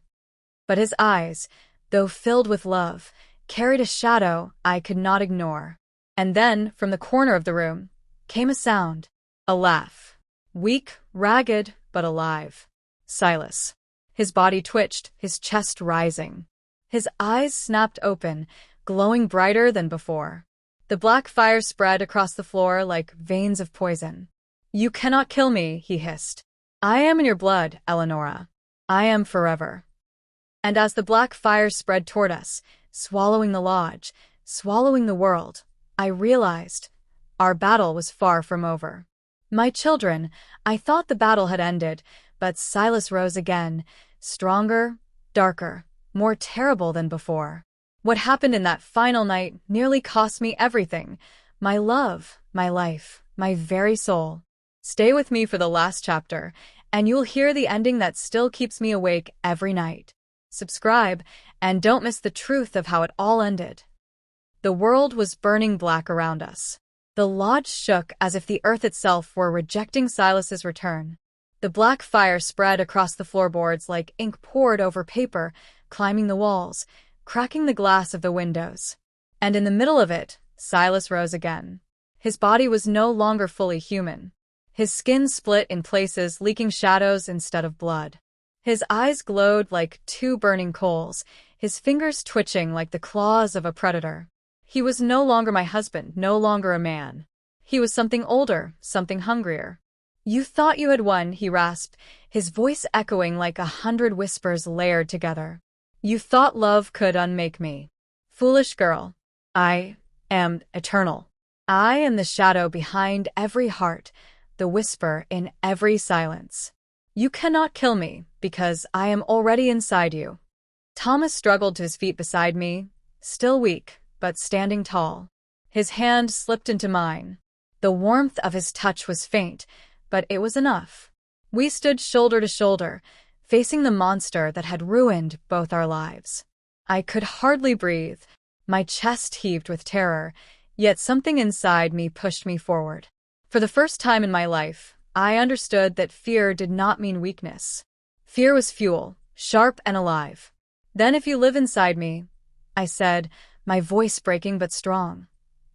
But his eyes, though filled with love, carried a shadow I could not ignore. And then, from the corner of the room, came a sound, a laugh. Weak, ragged, but alive. Silas. His body twitched, his chest rising. His eyes snapped open, glowing brighter than before. The black fire spread across the floor like veins of poison. "You cannot kill me," he hissed. "I am in your blood, Eleonora. I am forever." And as the black fire spread toward us, swallowing the lodge, swallowing the world, I realized our battle was far from over. My children, I thought the battle had ended, but Silas rose again, stronger, darker, more terrible than before. What happened in that final night nearly cost me everything, my love, my life, my very soul. Stay with me for the last chapter, and you'll hear the ending that still keeps me awake every night. Subscribe, and don't miss the truth of how it all ended. The world was burning black around us. The lodge shook as if the earth itself were rejecting Silas's return. The black fire spread across the floorboards like ink poured over paper, climbing the walls, cracking the glass of the windows. And in the middle of it, Silas rose again. His body was no longer fully human. His skin split in places, leaking shadows instead of blood. His eyes glowed like two burning coals, his fingers twitching like the claws of a predator. He was no longer my husband, no longer a man. He was something older, something hungrier. "You thought you had won," he rasped, his voice echoing like 100 whispers layered together. "You thought love could unmake me. Foolish girl. I am eternal." I am the shadow behind every heart, the whisper in every silence. You cannot kill me, because I am already inside you. Thomas struggled to his feet beside me, still weak, but standing tall. His hand slipped into mine. The warmth of his touch was faint, but it was enough. We stood shoulder to shoulder, facing the monster that had ruined both our lives. I could hardly breathe. My chest heaved with terror, yet something inside me pushed me forward. For the first time in my life, I understood that fear did not mean weakness. Fear was fuel, sharp and alive. Then if you live inside me, I said, my voice breaking but strong,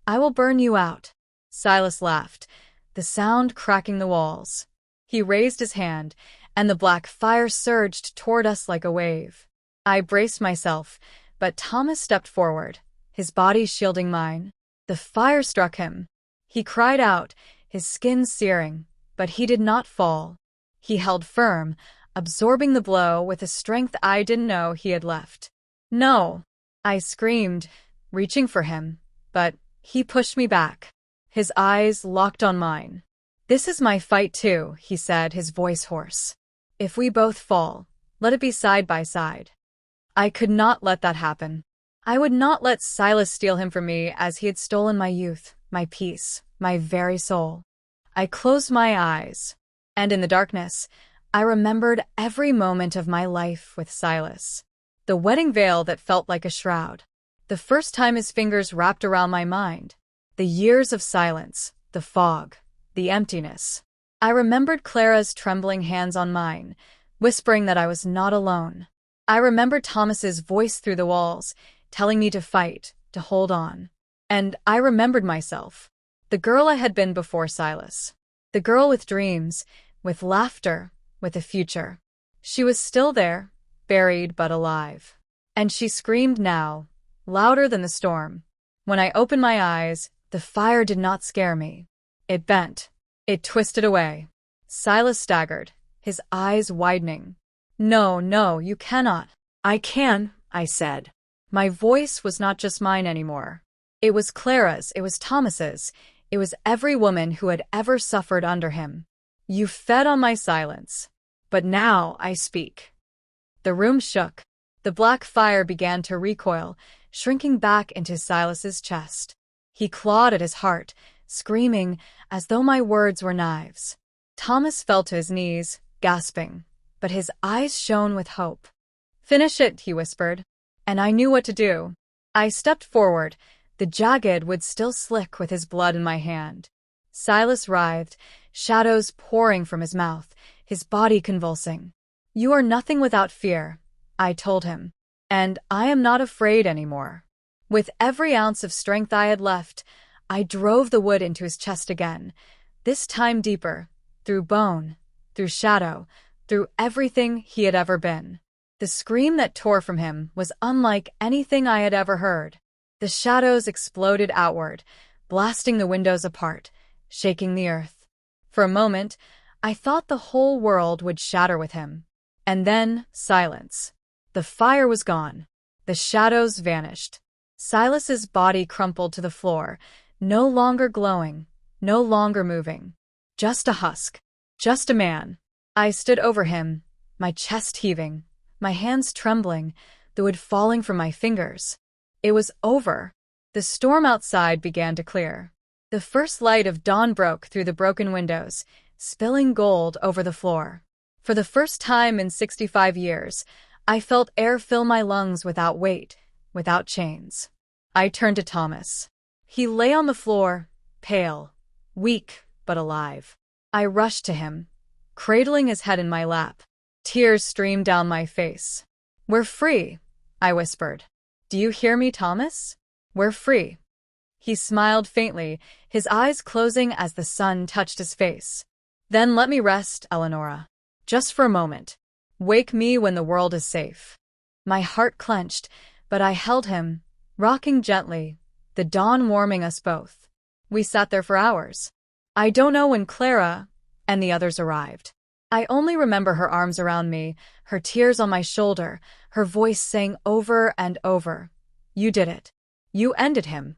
I will burn you out. Silas laughed, the sound cracking the walls. He raised his hand, and the black fire surged toward us like a wave. I braced myself, but Thomas stepped forward, his body shielding mine. The fire struck him. He cried out, his skin searing, but he did not fall. He held firm, absorbing the blow with a strength I didn't know he had left. No, I screamed, reaching for him, but he pushed me back. His eyes locked on mine. This is my fight too, he said, his voice hoarse. If we both fall, let it be side by side. I could not let that happen. I would not let Silas steal him from me as he had stolen my youth, my peace, my very soul. I closed my eyes, and in the darkness, I remembered every moment of my life with Silas. The wedding veil that felt like a shroud. The first time his fingers wrapped around my mind. The years of silence, the fog, the emptiness. I remembered Clara's trembling hands on mine, whispering that I was not alone. I remembered Thomas's voice through the walls, telling me to fight, to hold on. And I remembered myself, the girl I had been before Silas. The girl with dreams, with laughter, with a future. She was still there, buried but alive. And she screamed now, louder than the storm. When I opened my eyes, the fire did not scare me. It bent. It twisted away. Silas staggered, his eyes widening. No, no, you cannot. I can, I said. My voice was not just mine anymore. It was Clara's, it was Thomas's, it was every woman who had ever suffered under him. You fed on my silence. But now I speak. The room shook. The black fire began to recoil, shrinking back into Silas's chest. He clawed at his heart, screaming as though my words were knives. Thomas fell to his knees, gasping, but his eyes shone with hope. Finish it, he whispered, and I knew what to do. I stepped forward, the jagged wood still slick with his blood in my hand. Silas writhed, shadows pouring from his mouth, his body convulsing. You are nothing without fear, I told him, and I am not afraid anymore. With every ounce of strength I had left, I drove the wood into his chest again, this time deeper, through bone, through shadow, through everything he had ever been. The scream that tore from him was unlike anything I had ever heard. The shadows exploded outward, blasting the windows apart, shaking the earth. For a moment, I thought the whole world would shatter with him. And then, silence. The fire was gone. The shadows vanished. Silas's body crumpled to the floor, no longer glowing, no longer moving. Just a husk. Just a man. I stood over him, my chest heaving, my hands trembling, the wood falling from my fingers. It was over. The storm outside began to clear. The first light of dawn broke through the broken windows, spilling gold over the floor. For the first time in 65 years, I felt air fill my lungs without weight, without chains. I turned to Thomas. He lay on the floor, pale, weak, but alive. I rushed to him, cradling his head in my lap. Tears streamed down my face. We're free, I whispered. Do you hear me, Thomas? We're free. He smiled faintly, his eyes closing as the sun touched his face. Then let me rest, Eleonora. Just for a moment. Wake me when the world is safe. My heart clenched, but I held him, rocking gently, the dawn warming us both. We sat there for hours. I don't know when Clara and the others arrived. I only remember her arms around me, her tears on my shoulder, her voice saying over and over, "You did it. You ended him."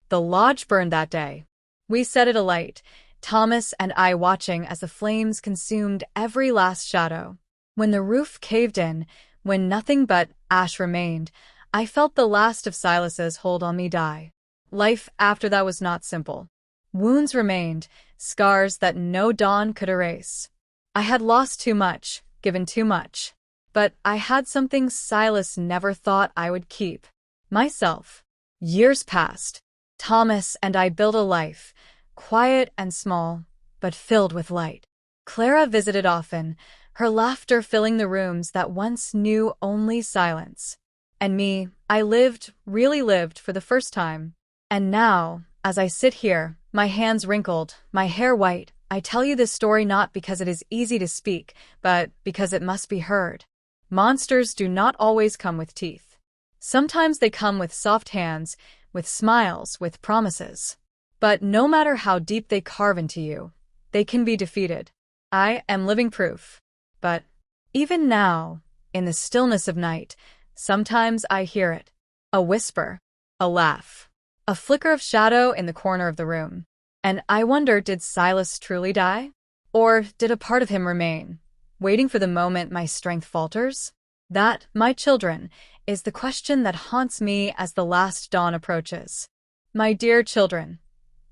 The lodge burned that day. We set it alight, Thomas and I watching as the flames consumed every last shadow. When the roof caved in, when nothing but ash remained, I felt the last of Silas's hold on me die. Life after that was not simple. Wounds remained, scars that no dawn could erase. I had lost too much, given too much. But I had something Silas never thought I would keep. Myself. Years passed. Thomas and I built a life, quiet and small, but filled with light. Clara visited often, her laughter filling the rooms that once knew only silence. And me, I lived, really lived for the first time. And now, as I sit here, my hands wrinkled, my hair white, I tell you this story not because it is easy to speak, but because it must be heard. Monsters do not always come with teeth. Sometimes they come with soft hands, with smiles, with promises. But no matter how deep they carve into you, they can be defeated. I am living proof. But even now, in the stillness of night, sometimes I hear it. A whisper, a laugh, a flicker of shadow in the corner of the room. And I wonder, did Silas truly die? Or did a part of him remain, waiting for the moment my strength falters? That, my children, is the question that haunts me as the last dawn approaches. My dear children,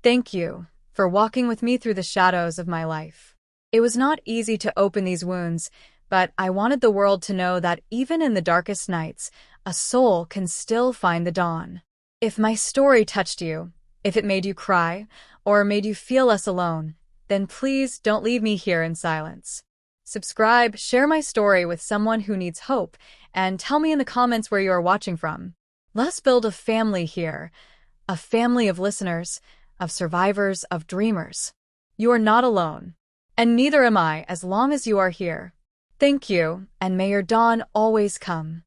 thank you for walking with me through the shadows of my life. It was not easy to open these wounds, but I wanted the world to know that even in the darkest nights, a soul can still find the dawn. If my story touched you, if it made you cry, or made you feel less alone, then please don't leave me here in silence. Subscribe, share my story with someone who needs hope, and tell me in the comments where you are watching from. Let's build a family here, a family of listeners, of survivors, of dreamers. You are not alone, and neither am I as long as you are here. Thank you, and may your dawn always come.